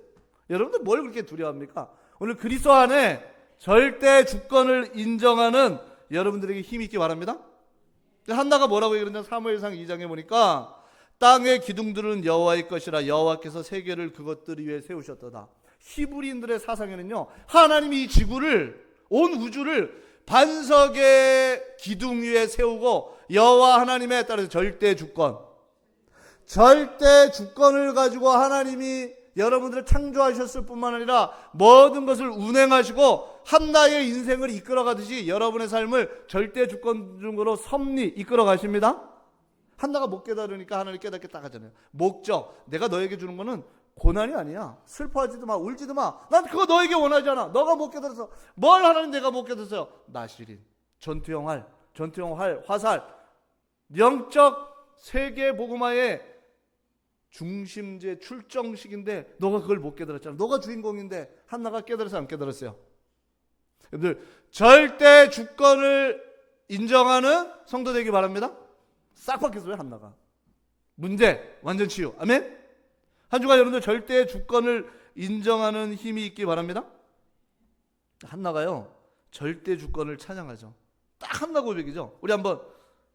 여러분들 뭘 그렇게 두려워합니까? 오늘 그리스도 안에 절대 주권을 인정하는 여러분들에게 힘이 있기 바랍니다. 한나가 뭐라고 얘기했냐? 사무엘상 2장에 보니까 땅의 기둥들은 여호와의 것이라 여호와께서 세계를 그것들 위에 세우셨도다. 히브리인들의 사상에는요 하나님이 이 지구를 온 우주를 반석의 기둥 위에 세우고 여호와 하나님에 따라서 절대 주권을 가지고 하나님이 여러분들을 창조하셨을 뿐만 아니라 모든 것을 운행하시고 한나의 인생을 이끌어가듯이 여러분의 삶을 절대 주권중으로 섭리 이끌어 가십니다. 한나가 못 깨달으니까 하나님 깨닫게 딱 하잖아요. 목적, 내가 너에게 주는 거는 고난이 아니야. 슬퍼하지도 마, 울지도 마. 난 그거 너에게 원하지 않아. 너가 못 깨달아서. 뭘 하나님 내가 못 깨달았어요? 나시린, 전투용 화살, 영적 세계 복음화의 중심제 출정식인데 너가 그걸 못 깨달았잖아. 너가 주인공인데 한나가 깨달았어요? 안 깨달았어요? 여러분들 절대 주권을 인정하는 성도 되기 바랍니다. 싹 바뀌었어요. 한나가 문제 완전 치유. 아멘. 한 주간 여러분들 절대 주권을 인정하는 힘이 있기 바랍니다. 한나가요 절대 주권을 찬양하죠. 딱 한나 고백이죠. 우리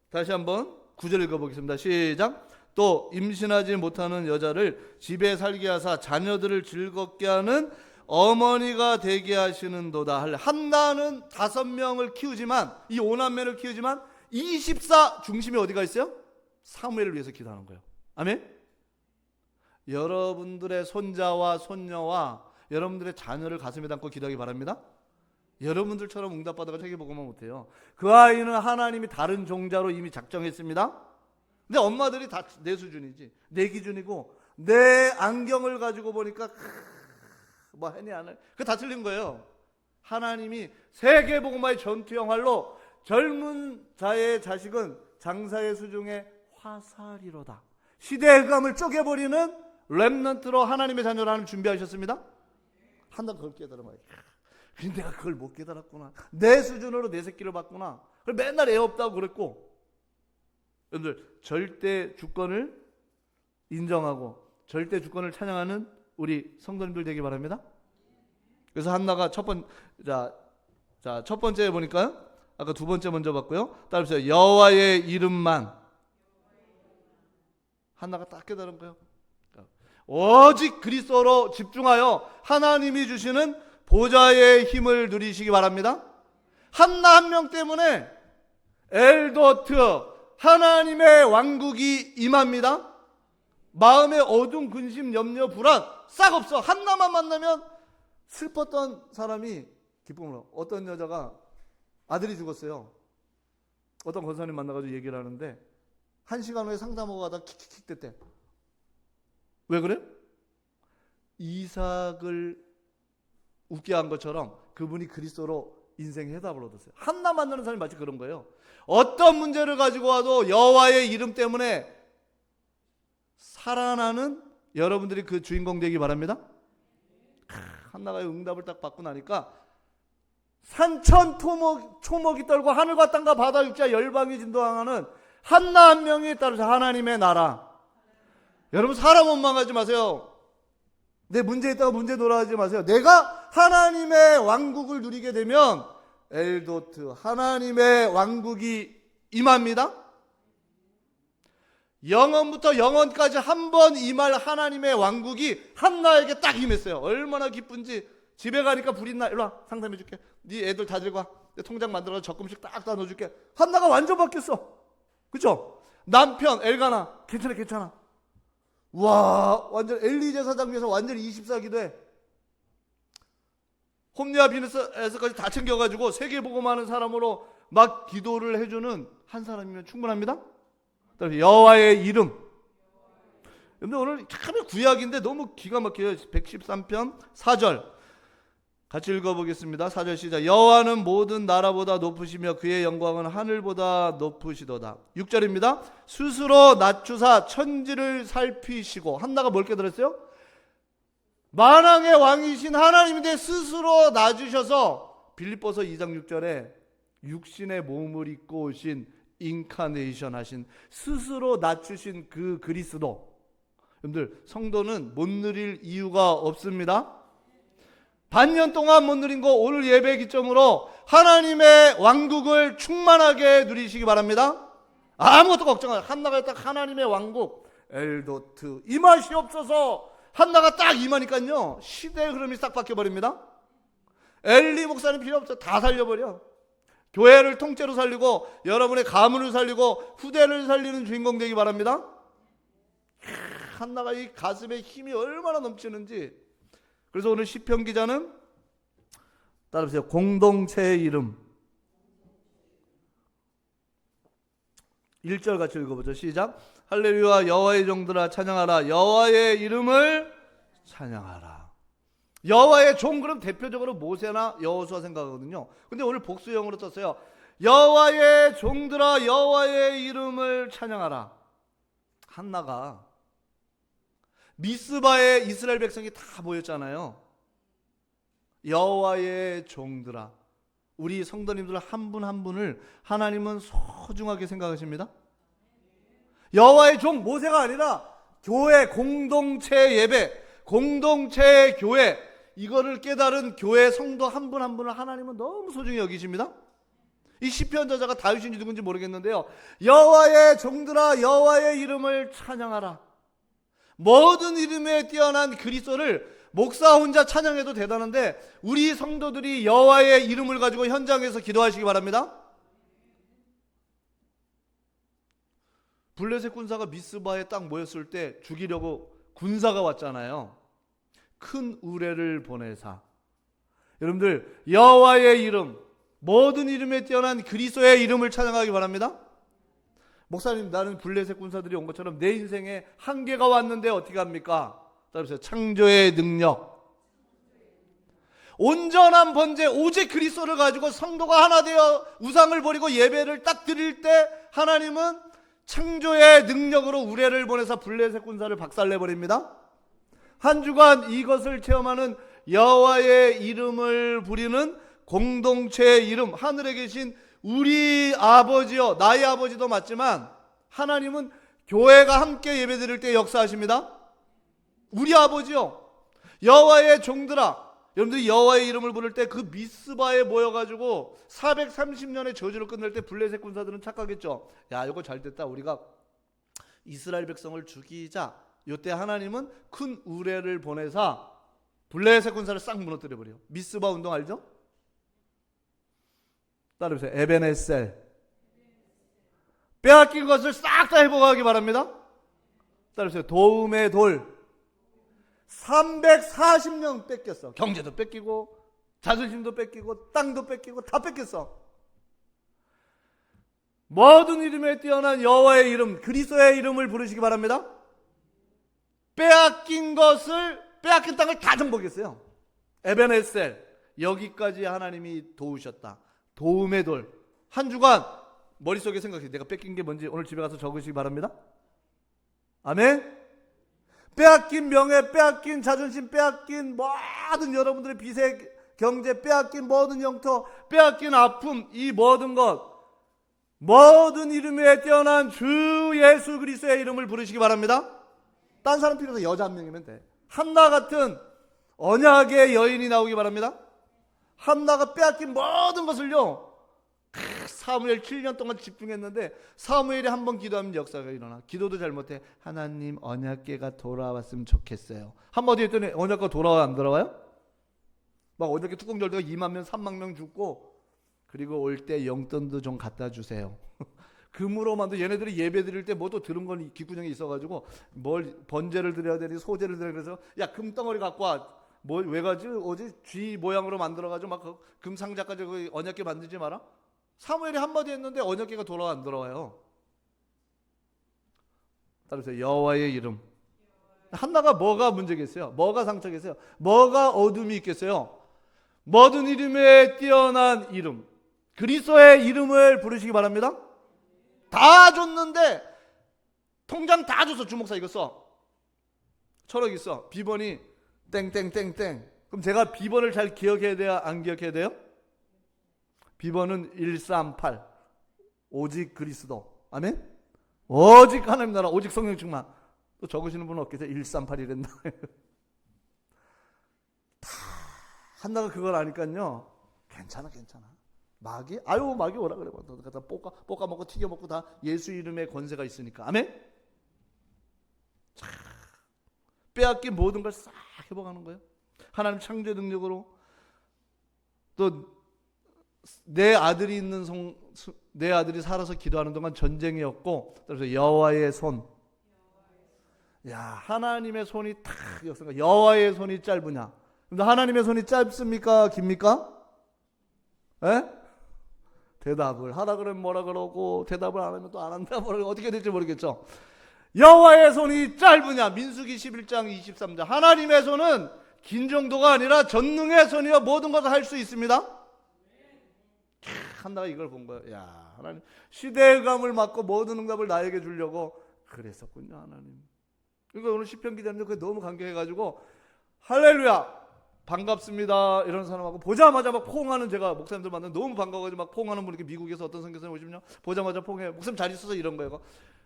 다시 한번 9절 읽어보겠습니다. 시작. 또 임신하지 못하는 여자를 집에 살게 하사 자녀들을 즐겁게 하는 어머니가 되게 하시는도다. 한나는 5명을 키우지만, 이 5남매를 키우지만 24 중심이 어디가 있어요? 사무엘을 위해서 기도하는 거예요. 아멘. 여러분들의 손자와 손녀와 여러분들의 자녀를 가슴에 담고 기도하기 바랍니다. 여러분들처럼 응답받아가 책임보고만 못해요. 그 아이는 하나님이 다른 종자로 이미 작정했습니다. 근데 엄마들이 다 내 수준이지, 내 기준이고, 내 안경을 가지고 보니까 뭐 해니 안 해, 그거 다 틀린 거예요. 하나님이 세계복음화의 전투형 활로 젊은 자의 자식은 장사의 수중에 화살이로다. 시대의 흑암을 쪼개버리는 렘넌트로 하나님의 자녀를 하나님 준비하셨습니다. 한나 그걸 깨달아 봐요. 근데 내가 그걸 못 깨달았구나. 내 수준으로 내 새끼를 봤구나. 맨날 애 없다고 그랬고. 여러분들 절대 주권을 인정하고 절대 주권을 찬양하는 우리 성도님들 되기 바랍니다. 그래서 한나가 첫 번째 보니까 아까 두 번째 먼저 봤고요. 따라서 여호와의 이름만. 한나가 딱 깨달은 거예요. 오직 그리스도로 집중하여 하나님이 주시는 보좌의 힘을 누리시기 바랍니다. 한나 한 명 때문에 엘도트 하나님의 왕국이 임합니다. 마음의 어두운 근심, 염려, 불안 싹 없어. 한나만 만나면 슬펐던 사람이 기쁨으로. 어떤 여자가 아들이 죽었어요. 어떤 권사님 만나가지고 얘기를 하는데 1시간 후에 상담하고 가다 킥킥킥 됐대. 왜 그래? 이삭을 웃게 한 것처럼 그분이 그리스도로 인생 해답을 얻었어요. 한나 만나는 사람이 마치 그런 거예요. 어떤 문제를 가지고 와도 여호와의 이름 때문에 살아나는 여러분들이 그 주인공 되기 바랍니다. 한나가 응답을 딱 받고 나니까 산천 초목이 떨고 하늘과 땅과 바다 육지와 열방이 진동하는 한나 한 명이 따라서 하나님의 나라. 여러분 사람 원망하지 마세요. 내 문제 있다가 문제 돌아가지 마세요. 내가 하나님의 왕국을 누리게 되면 엘도트 하나님의 왕국이 임합니다. 영원부터 영원까지 한 번 임할 하나님의 왕국이 한나에게 딱 임했어요. 얼마나 기쁜지. 집에 가니까 불이 나. 일로 와, 상담해 줄게. 네 애들 다 들고 와. 내 통장 만들어서 적금씩 딱 다 넣어줄게. 한나가 완전 바뀌었어. 그쵸? 남편 엘가나 괜찮아. 와, 완전 엘리 제사장 위해서 완전 24기도 해. 홈리와 비너스에서까지 다 챙겨가지고 세계복음하는 사람으로 막 기도를 해주는 한 사람이면 충분합니다. 여호와의 이름. 근데 오늘 참 구약인데 너무 기가 막혀요. 113편 4절 같이 읽어보겠습니다. 4절 시작. 여호와는 모든 나라보다 높으시며 그의 영광은 하늘보다 높으시도다. 6절입니다. 스스로 낮추사 천지를 살피시고. 한나가 뭘 깨달았어요? 만왕의 왕이신 하나님인데 스스로 낮으셔서 빌립보서 2장 6절에 육신의 몸을 입고 오신 인카네이션 하신 스스로 낮추신 그 그리스도. 여러분들 성도는 못 누릴 이유가 없습니다. 반년 동안 못 누린 거 오늘 예배 기점으로 하나님의 왕국을 충만하게 누리시기 바랍니다. 아무것도 걱정하지. 한나가 딱 하나님의 왕국 엘도트 임하시옵소서. 한나가 딱 임하니까요 시대의 흐름이 싹 바뀌어버립니다. 엘리 목사님 필요 없어. 다 살려버려. 교회를 통째로 살리고 여러분의 가문을 살리고 후대를 살리는 주인공 되기 바랍니다. 한나가 이 가슴에 힘이 얼마나 넘치는지. 그래서 오늘 시편 기자는 따라보세요. 공동체의 이름 1절 같이 읽어보죠. 시작. 할렐루야 여호와의 종들아 찬양하라. 여호와의 이름을 찬양하라. 여호와의 종 그럼 대표적으로 모세나 여호수아 생각하거든요. 근데 오늘 복수형으로 떴어요. 여호와의 종들아 여호와의 이름을 찬양하라. 한나가 미스바에 이스라엘 백성이 다 모였잖아요. 여호와의 종들아. 우리 성도님들 한 분 한 분을 하나님은 소중하게 생각하십니다. 여호와의 종 모세가 아니라 교회 공동체 예배, 공동체의 교회, 이거를 깨달은 교회 성도 한 분 한 분을 하나님은 너무 소중히 여기십니다. 이 시편 저자가 다윗인지 누군지 모르겠는데요, 여호와의 종들아 여호와의 이름을 찬양하라. 모든 이름에 뛰어난 그리스도를 목사 혼자 찬양해도 대단한데 우리 성도들이 여호와의 이름을 가지고 현장에서 기도하시기 바랍니다. 블레셋 군사가 미스바에 딱 모였을 때 죽이려고 군사가 왔잖아요. 큰 우레를 보내사. 여러분들 여호와의 이름, 모든 이름에 뛰어난 그리스도의 이름을 찬양하기 바랍니다. 목사님, 나는 블레셋 군사들이 온 것처럼 내 인생에 한계가 왔는데 어떻게 합니까? 따라서 창조의 능력, 온전한 번제, 오직 그리스도를 가지고 성도가 하나 되어 우상을 버리고 예배를 딱 드릴 때 하나님은 창조의 능력으로 우레를 보내서 블레셋 군사를 박살내버립니다. 한 주간 이것을 체험하는 여호와의 이름을 부리는 공동체의 이름, 하늘에 계신 우리 아버지요, 나의 아버지도 맞지만 하나님은 교회가 함께 예배드릴 때 역사하십니다. 우리 아버지요, 여호와의 종들아. 여러분들이 여호와의 이름을 부를 때 그 미스바에 모여가지고 430년의 저주를 끝낼 때 블레셋 군사들은 착각했죠. 야, 이거 잘됐다, 우리가 이스라엘 백성을 죽이자. 이때 하나님은 큰 우레를 보내사 블레셋 군사를 싹 무너뜨려버려요. 미스바 운동 알죠? 따라해보세요. 에베네셀. 빼앗긴 것을 싹 다 회복하기 바랍니다. 따라해보세요. 도움의 돌. 340년 뺏겼어. 경제도 뺏기고 자존심도 뺏기고 땅도 뺏기고 다 뺏겼어. 모든 이름에 뛰어난 여호와의 이름, 그리스도의 이름을 부르시기 바랍니다. 빼앗긴 땅을 다 정복했어요. 에베네셀. 여기까지 하나님이 도우셨다. 도움의 돌. 한 주간 머릿속에 생각해. 내가 뺏긴 게 뭔지 오늘 집에 가서 적으시기 바랍니다. 아멘. 빼앗긴 명예, 빼앗긴 자존심, 빼앗긴 모든 여러분들의 빚의 경제, 빼앗긴 모든 영토, 빼앗긴 아픔, 이 모든 것, 모든 이름에 뛰어난 주 예수 그리스도의 이름을 부르시기 바랍니다. 딴 사람 필요 없어. 여자 한 명이면 돼. 한나 같은 언약의 여인이 나오기 바랍니다. 한나가 빼앗긴 모든 것을요, 사무엘 7년 동안 집중했는데 사무엘이 한 번 기도하면 역사가 일어나. 기도도 잘못해. 하나님 언약궤가 돌아왔으면 좋겠어요. 한마디 했더니 언약궤가 돌아와 안 돌아와요? 막 언약궤 뚜껑 열다가 2만 명 3만 명 죽고, 그리고 올 때 용돈도 좀 갖다 주세요. 금으로만도 얘네들이 예배 드릴 때 뭐도 들은 건 귓구녕에 있어가지고 뭘 번제를 드려야 되니 소제를 드려야 돼서 야 금덩어리 갖고 와. 뭐 왜 가지? 어제 쥐 모양으로 만들어가지고 막 금 상자까지 그 언약궤 만들지 마라. 사무엘이 한마디 했는데 언약궤가 돌아와 안 돌아와요? 따라서 여호와의 이름. 한나가 뭐가 문제겠어요? 뭐가 상처겠어요? 뭐가 어둠이 있겠어요? 모든 이름에 뛰어난 이름, 그리스도의 이름을 부르시기 바랍니다. 다 줬는데 통장 다 줬어. 주목사 이거 써. 철학 있어. 비번이 땡땡땡땡. 그럼 제가 비번을 잘 기억해야 돼요? 안 기억해야 돼요? 비번은 138. 오직 그리스도. 아멘? 오직 하나님 나라, 오직 성령 충만. 또 적으시는 분은 없겠어요? 138이랬나? 다 한나가 그걸 아니까요. 괜찮아. 마귀? 아유, 마귀 오라 그래. 너 갖다 볶아 먹고 튀겨 먹고 다 예수 이름의 권세가 있으니까. 아멘? 자, 빼앗긴 모든 걸 싹 회복하는 거예요. 하나님 창조의 능력으로. 또 내 아들이 있는 내 아들이 살아서 기도하는 동안 전쟁이었고, 그래서 여호와의 손. 야, 하나님의 손이 탁 역사가. 여호와의 손이 짧으냐? 근데 하나님의 손이 짧습니까? 깁니까? 에? 대답을 하라 그러면 뭐라 그러고, 대답을 안 하면 또 안 한다 뭐라, 어떻게 될지 모르겠죠. 여호와의 손이 짧으냐? 민수기 11장 23절. 하나님의 손은 긴 정도가 아니라 전능의 손이여 모든 것을 할 수 있습니다. 한나가 이걸 본 거예요. 야, 하나님 시대감을 맡고 모든 응답을 나에게 주려고 그랬었군요, 하나님. 그러니까 오늘 시편 기자님도 그게 너무 감격해가지고 할렐루야 반갑습니다 이런 사람하고 보자마자 막 포옹하는, 제가 목사님들 만나면 너무 반가워가지고 막 포옹하는 분, 이렇게 미국에서 어떤 선교사님 오시면요 보자마자 포옹해요. 목사님 잘 있어서 이런 거예요.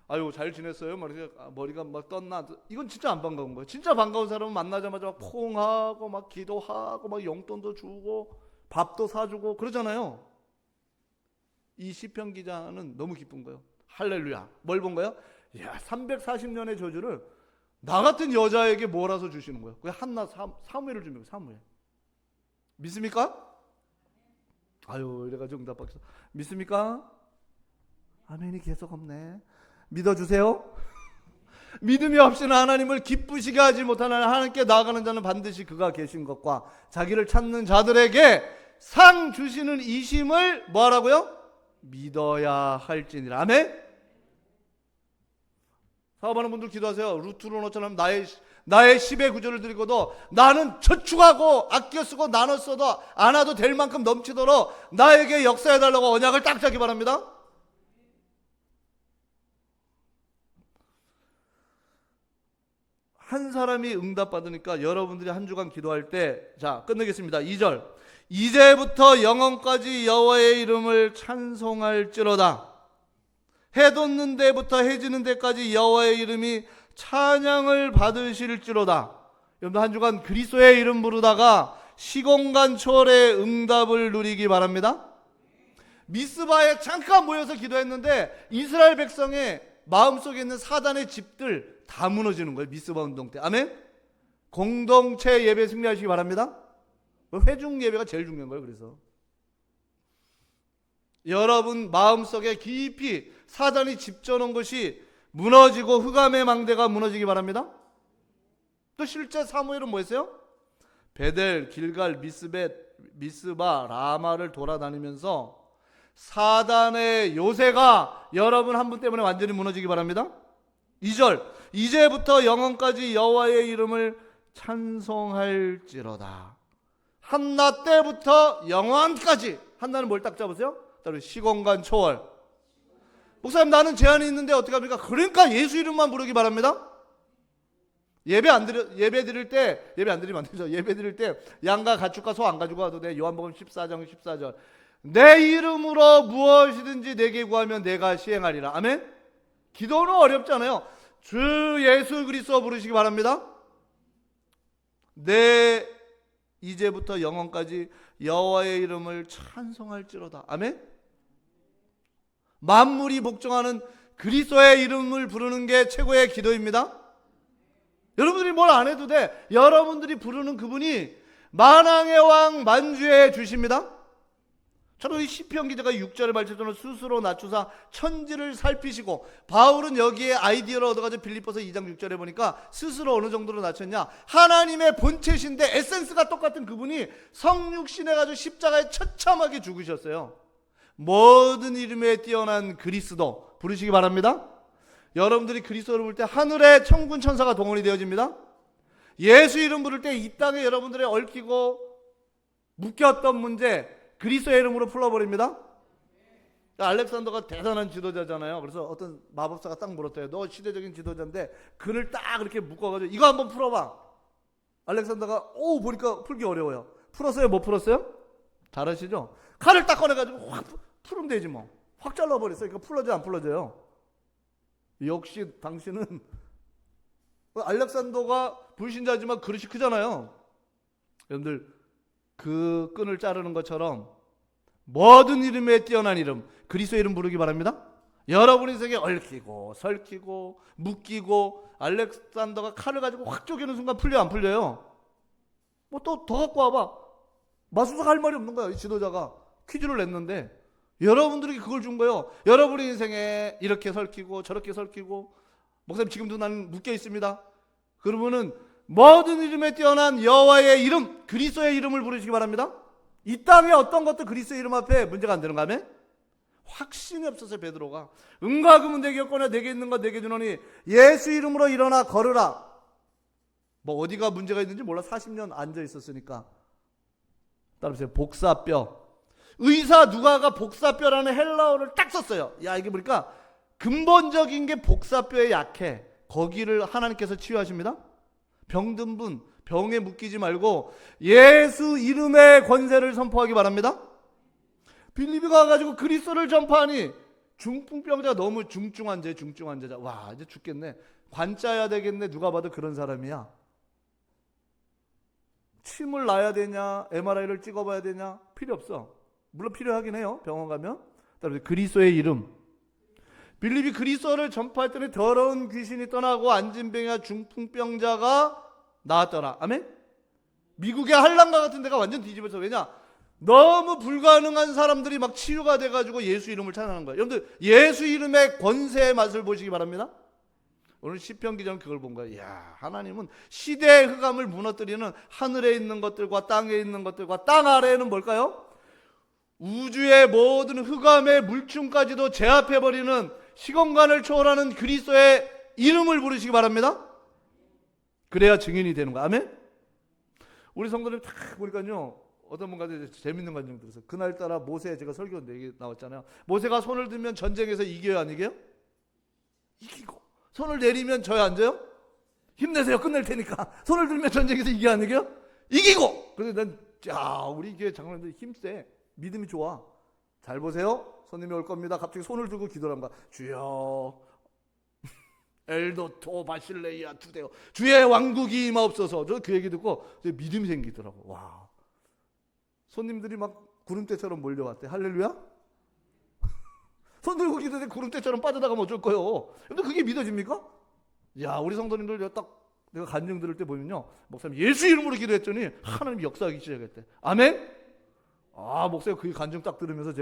아유 잘 지냈어요? 머리가 막 떴나? 이건 진짜 안 반가운 거예요. 진짜 반가운 사람은 만나자마자 막 포옹하고 막 기도하고 막 용돈도 주고 밥도 사주고 그러잖아요. 이 시편 기자는 너무 기쁜 거예요. 할렐루야. 뭘 본 거예요? 야, 340년의 저주를 나 같은 여자에게 몰아서 주시는 거예요. 그 한나 사무엘을 주는 거예요. 사무엘. 믿습니까? 아유 이래가지고 응답받겠어. 믿습니까? 아멘이 계속 없네. 믿어주세요. 믿음이 없이는 하나님을 기쁘시게 하지 못하는 하나님께 나아가는 자는 반드시 그가 계신 것과 자기를 찾는 자들에게 상 주시는 이심을 뭐하라고요? 믿어야 할지니라. 아멘. 사업하는 분들 기도하세요. 루트로 놓처럼 나의 10의 구절을 드리고도 나는 저축하고 아껴 쓰고 나눠 써도 안 와도 될 만큼 넘치도록 나에게 역사해달라고 언약을 딱 잡기 바랍니다. 한 사람이 응답받으니까 여러분들이 한 주간 기도할 때, 자 끝내겠습니다. 2절. 이제부터 영원까지 여호와의 이름을 찬송할지로다. 해 돋는 데부터 해 지는 데까지 여호와의 이름이 찬양을 받으실지로다. 여러분 한 주간 그리스도의 이름 부르다가 시공간 초월의 응답을 누리기 바랍니다. 미스바에 잠깐 모여서 기도했는데 이스라엘 백성의 마음속에 있는 사단의 집들 다 무너지는 거예요. 미스바 운동 때. 아멘. 공동체 예배 승리하시기 바랍니다. 회중 예배가 제일 중요한 거예요. 그래서 여러분 마음속에 깊이 사단이 집져놓은 것이 무너지고 흑암의 망대가 무너지기 바랍니다. 또 실제 사무엘은 뭐 했어요? 베델, 길갈, 미스바, 라마를 돌아다니면서 사단의 요새가 여러분 한 분 때문에 완전히 무너지기 바랍니다. 2절. 이제부터 영원까지 여호와의 이름을 찬송할지로다. 한나 때부터 영원까지. 한나는 뭘 딱 잡으세요? 따로 시공간 초월. 목사님 나는 제한이 있는데 어떻게 합니까? 그러니까 예수 이름만 부르기 바랍니다. 예배 드릴 때 예배 안 드리면 안 되죠. 예배 드릴 때 양과 가축과 소 안 가지고 와도 돼. 요한복음 14장 14절. 내 이름으로 무엇이든지 내게 구하면 내가 시행하리라. 아멘. 기도는 어렵잖아요. 주 예수 그리스도 부르시기 바랍니다. 내 이제부터 영원까지 여호와의 이름을 찬송할지로다. 아멘. 만물이 복종하는 그리스도의 이름을 부르는 게 최고의 기도입니다. 여러분들이 뭘 안 해도 돼. 여러분들이 부르는 그분이 만왕의 왕 만주의 주십니다. 저도 이 시편 기자가 6절의 말씀처럼 스스로 낮추사 천지를 살피시고, 바울은 여기에 아이디어를 얻어가지고 빌립보서 2장 6절에 보니까 스스로 어느 정도로 낮췄냐, 하나님의 본체신데 에센스가 똑같은 그분이 성육신해가지고 십자가에 처참하게 죽으셨어요. 모든 이름에 뛰어난 그리스도 부르시기 바랍니다. 여러분들이 그리스도를 부를 때 하늘의 천군 천사가 동원이 되어집니다. 예수 이름 부를 때 이 땅에 여러분들의 얽히고 묶였던 문제 그리스도의 이름으로 풀어버립니다. 알렉산더가 대단한 지도자잖아요. 그래서 어떤 마법사가 딱 물었대요. 너 시대적인 지도자인데 글을 딱 이렇게 묶어가지고 이거 한번 풀어봐. 알렉산더가 보니까 풀기 어려워요. 풀었어요? 못 풀었어요? 잘하시죠? 칼을 딱 꺼내가지고 확 풀으면 되지 뭐. 확 잘라버렸어요. 이거 풀어져요? 안 풀어져요? 역시 당신은, 알렉산더가 불신자지만 그릇이 크잖아요. 여러분들 그 끈을 자르는 것처럼 모든 이름에 뛰어난 이름 그리스도의 이름 부르기 바랍니다. 여러분 인생에 얽히고 설키고 묶이고 알렉산더가 칼을 가지고 확 쪼개는 순간 풀려요? 안 풀려요? 뭐 또 더 갖고 와봐. 마술사 할 말이 없는 거야. 이 지도자가 퀴즈를 냈는데 여러분들에게 그걸 준 거예요. 여러분의 인생에 이렇게 설키고 저렇게 설키고, 목사님 지금도 나는 묶여 있습니다. 그러면은 모든 이름에 뛰어난 여호와의 이름 그리스도의 이름을 부르시기 바랍니다. 이 땅에 어떤 것도 그리스도의 이름 앞에 문제가 안 되는가 하면 확신이 없어서 베드로가 은과 금은 내게 없거나 내게 있는 것 내게 주노니 예수 이름으로 일어나 걸으라. 뭐 어디가 문제가 있는지 몰라. 40년 앉아 있었으니까. 따라보세요. 복사뼈. 의사 누가가 복사뼈라는 헬라어를 딱 썼어요. 야, 이게 보니까 근본적인 게 복사뼈에 약해. 거기를 하나님께서 치유하십니다. 병든 분 병에 묶이지 말고 예수 이름의 권세를 선포하기 바랍니다. 빌립이 가가지고 그리스도를 전파하니 중풍병자가 너무 중증 환자. 와, 이제 죽겠네. 관짜야 되겠네. 누가 봐도 그런 사람이야. 침을 놔야 되냐, MRI를 찍어봐야 되냐, 필요 없어. 물론 필요하긴 해요. 병원 가면. 그다음에 그리스도의 이름. 빌립이 그리스도를 전파할 때는 더러운 귀신이 떠나고 안진병이나 중풍병자가 나았더라. 아멘? 미국의 한란가 같은 데가 완전 뒤집어서. 왜냐? 너무 불가능한 사람들이 막 치유가 돼가지고 예수 이름을 찬양하는 거예요. 여러분들 예수 이름의 권세의 맛을 보시기 바랍니다. 오늘 시편 기자는 그걸 본 거예요. 야, 하나님은 시대의 흑암을 무너뜨리는 하늘에 있는 것들과 땅에 있는 것들과 땅 아래에는 뭘까요? 우주의 모든 흑암의 물춤까지도 제압해버리는 시공간을 초월하는 그리스도의 이름을 부르시기 바랍니다. 그래야 증인이 되는 거야. 아멘? 우리 성도님 다 보니까요, 어떤 분과 재밌는 관정 들어서 그날따라 모세, 제가 설교 얘기 나왔잖아요. 모세가 손을 들면 전쟁에서 이겨요, 안 이겨요? 이기고. 손을 내리면 져요, 안 져요? 힘내세요, 끝낼 테니까. 손을 들면 전쟁에서 이겨, 안 이겨요? 이기고. 그래서 우리 교회 장로님들 힘세, 믿음이 좋아. 잘 보세요. 손님이 올 겁니다. 갑자기 손을 들고 기도를 한 거야. 주여 엘도토 바실레이아 투데오, 주의 왕국이 임하옵소서. 저 그 얘기 듣고 믿음이 생기더라고. 와, 손님들이 막 구름대처럼 몰려왔대. 할렐루야. 손 들고 기도해 구름대처럼 빠져나가면 어쩔 거예요. 근데 그게 믿어집니까? 야, 우리 성도님들 내가 간증 들을 때 보면요, 목사님 예수 이름으로 기도했더니 하나님이 역사하기 시작했대. 아멘? 아, 목사님 그 간증 딱 들으면서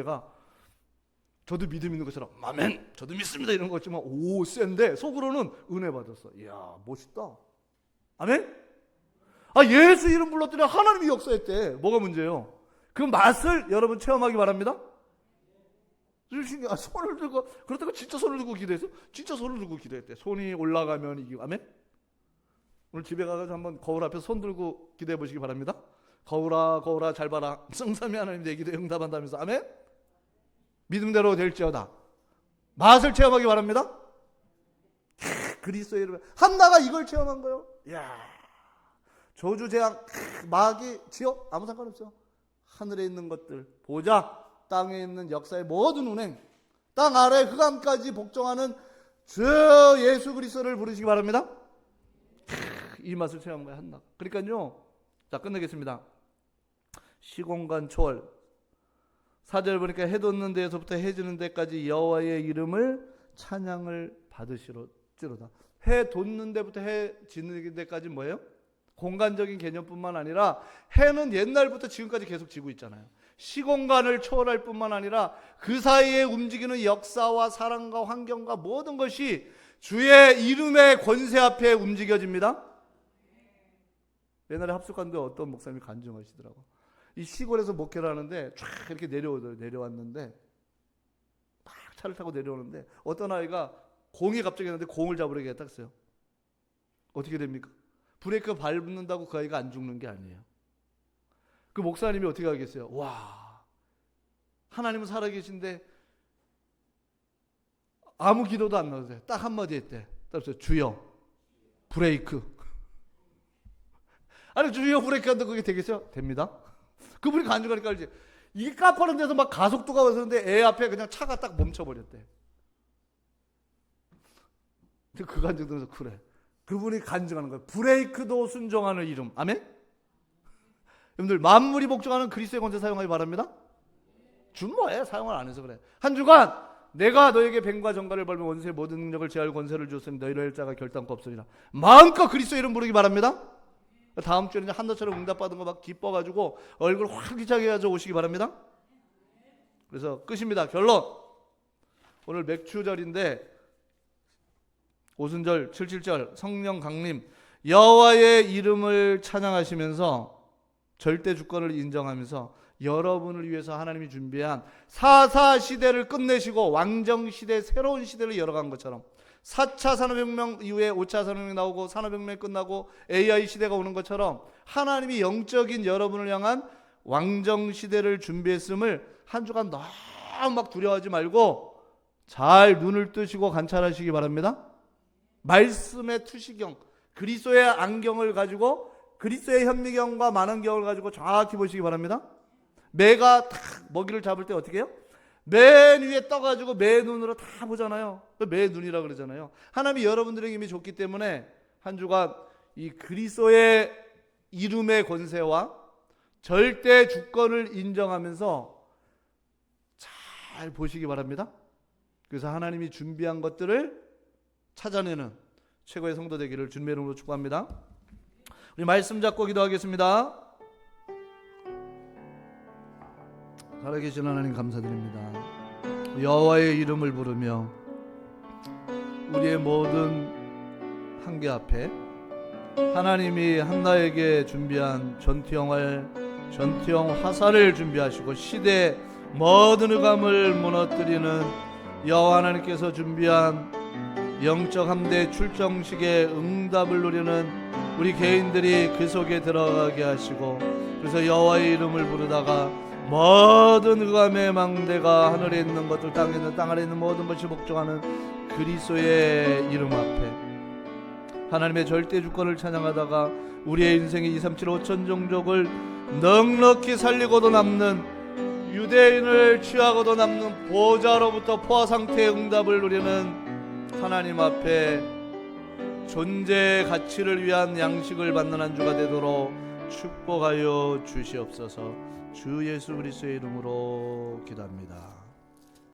저도 믿음 있는 것처럼 아멘, 저도 믿습니다 이런 거 같지만, 오, 센데 속으로는 은혜 받았어. 이야, 멋있다. 아멘? 아, 예수 이름 불렀더니 하나님이 역사했대. 뭐가 문제예요? 그 맛을 여러분 체험하기 바랍니다. 손을 들고, 그렇다고 진짜 손을 들고 기도했어? 진짜 손을 들고 기도했대. 손이 올라가면 이기고. 아멘? 오늘 집에 가서 한번 거울 앞에서 손 들고 기도해 보시기 바랍니다. 거울아 잘 봐라. 성삼위 하나님 내 기도에 응답한다면서. 아멘? 믿음대로 될지어다. 맛을 체험하기 바랍니다. 그리스도의 이름에 한나가 이걸 체험한 거예요. 이야, 저주, 재앙, 마귀, 지옥 아무 상관없어요. 하늘에 있는 것들, 보좌, 땅에 있는 역사의 모든 운행, 땅 아래 흑암까지 복종하는 저 예수 그리스도를 부르시기 바랍니다. 이 맛을 체험한 거예요, 한나. 그러니까요, 자, 끝내겠습니다. 시공간 초월. 4절 보니까 해 돋는 데에서부터 해 지는 데까지 여호와의 이름을 찬양을 받으시로다. 해 돋는 데부터 해 지는 데까지 뭐예요? 공간적인 개념뿐만 아니라 해는 옛날부터 지금까지 계속 지고 있잖아요. 시공간을 초월할 뿐만 아니라 그 사이에 움직이는 역사와 사랑과 환경과 모든 것이 주의 이름의 권세 앞에 움직여집니다. 옛날에 합숙한데 어떤 목사님이 간증하시더라고. 이 시골에서 목회를 하는데 쫙 이렇게 내려왔는데 막 차를 타고 내려오는데 어떤 아이가 공이 갑자기 했는데 공을 잡으려고 했어요. 어떻게 됩니까? 브레이크 밟는다고 그 아이가 안 죽는 게 아니에요. 그 목사님이 어떻게 하겠어요? 와, 하나님은 살아계신데 아무 기도도 안 나오세요. 딱 한마디 했대. 따라서 주여 브레이크. 아니, 주여 브레이크 한다 그게 되겠어요? 됩니다. 그분이 간증하니까 알지. 이게 까파른 데서 막 가속도가 왔었는데 애 앞에 그냥 차가 딱 멈춰버렸대. 그 간증 들어서 그래. 그분이 간증하는 거예요. 브레이크도 순종하는 이름. 아멘? 여러분들 만물이 복종하는 그리스도의 권세 사용하기 바랍니다. 준 뭐해? 사용을 안 해서 그래. 한 주간 내가 너에게 뱀과 정갈을 밟은 원수의 모든 능력을 제할 권세를 주었으니 너희를 할 자가 결단코 없으리라. 마음껏 그리스도 이름 부르기 바랍니다. 다음 주에는 한나처럼 응답받은 거 막 기뻐가지고 얼굴 활기차게 가져 오시기 바랍니다. 그래서 끝입니다. 결론. 오늘 맥추절인데 오순절 77절 성령 강림, 여호와의 이름을 찬양하시면서 절대 주권을 인정하면서 여러분을 위해서 하나님이 준비한 사사 시대를 끝내시고 왕정 시대, 새로운 시대를 열어간 것처럼 4차 산업혁명 이후에 5차 산업혁명이 나오고 산업혁명이 끝나고 AI 시대가 오는 것처럼 하나님이 영적인 여러분을 향한 왕정 시대를 준비했음을 한 주간 너무 막 두려워하지 말고 잘 눈을 뜨시고 관찰하시기 바랍니다. 말씀의 투시경, 그리스도의 안경을 가지고 그리스도의 현미경과 만원경을 가지고 정확히 보시기 바랍니다. 매가 탁 먹이를 잡을 때 어떻게 해요? 맨 위에 떠가지고 매 눈으로 다 보잖아요. 매 눈이라 그러잖아요. 하나님이 여러분들에게 이미 줬기 때문에 한 주간 이 그리스도의 이름의 권세와 절대 주권을 인정하면서 잘 보시기 바랍니다. 그래서 하나님이 준비한 것들을 찾아내는 최고의 성도 되기를 주님의 이름으로 축복합니다. 우리 말씀 잡고 기도하겠습니다. 살아계신 하나님 감사드립니다. 여호와의 이름을 부르며 우리의 모든 한계 앞에 하나님이 한나에게 준비한 전투형 화살을 준비하시고 시대 모든 흑암을 무너뜨리는 여호와 하나님께서 준비한 영적 함대 출정식의 응답을 누리는 우리 개인들이 그 속에 들어가게 하시고, 그래서 여호와의 이름을 부르다가 모든 흑암의 망대가 하늘에 있는 것들, 땅에 있는 땅 아래 있는 모든 것이 복종하는 그리스도의 이름 앞에 하나님의 절대 주권을 찬양하다가 우리의 인생의 2, 3, 7, 5천 종족을 넉넉히 살리고도 남는, 유대인을 취하고도 남는 보좌로부터 포화 상태의 응답을 누리는 하나님 앞에 존재의 가치를 위한 양식을 받는 한 주가 되도록 축복하여 주시옵소서. 주 예수 그리스도의 이름으로 기도합니다.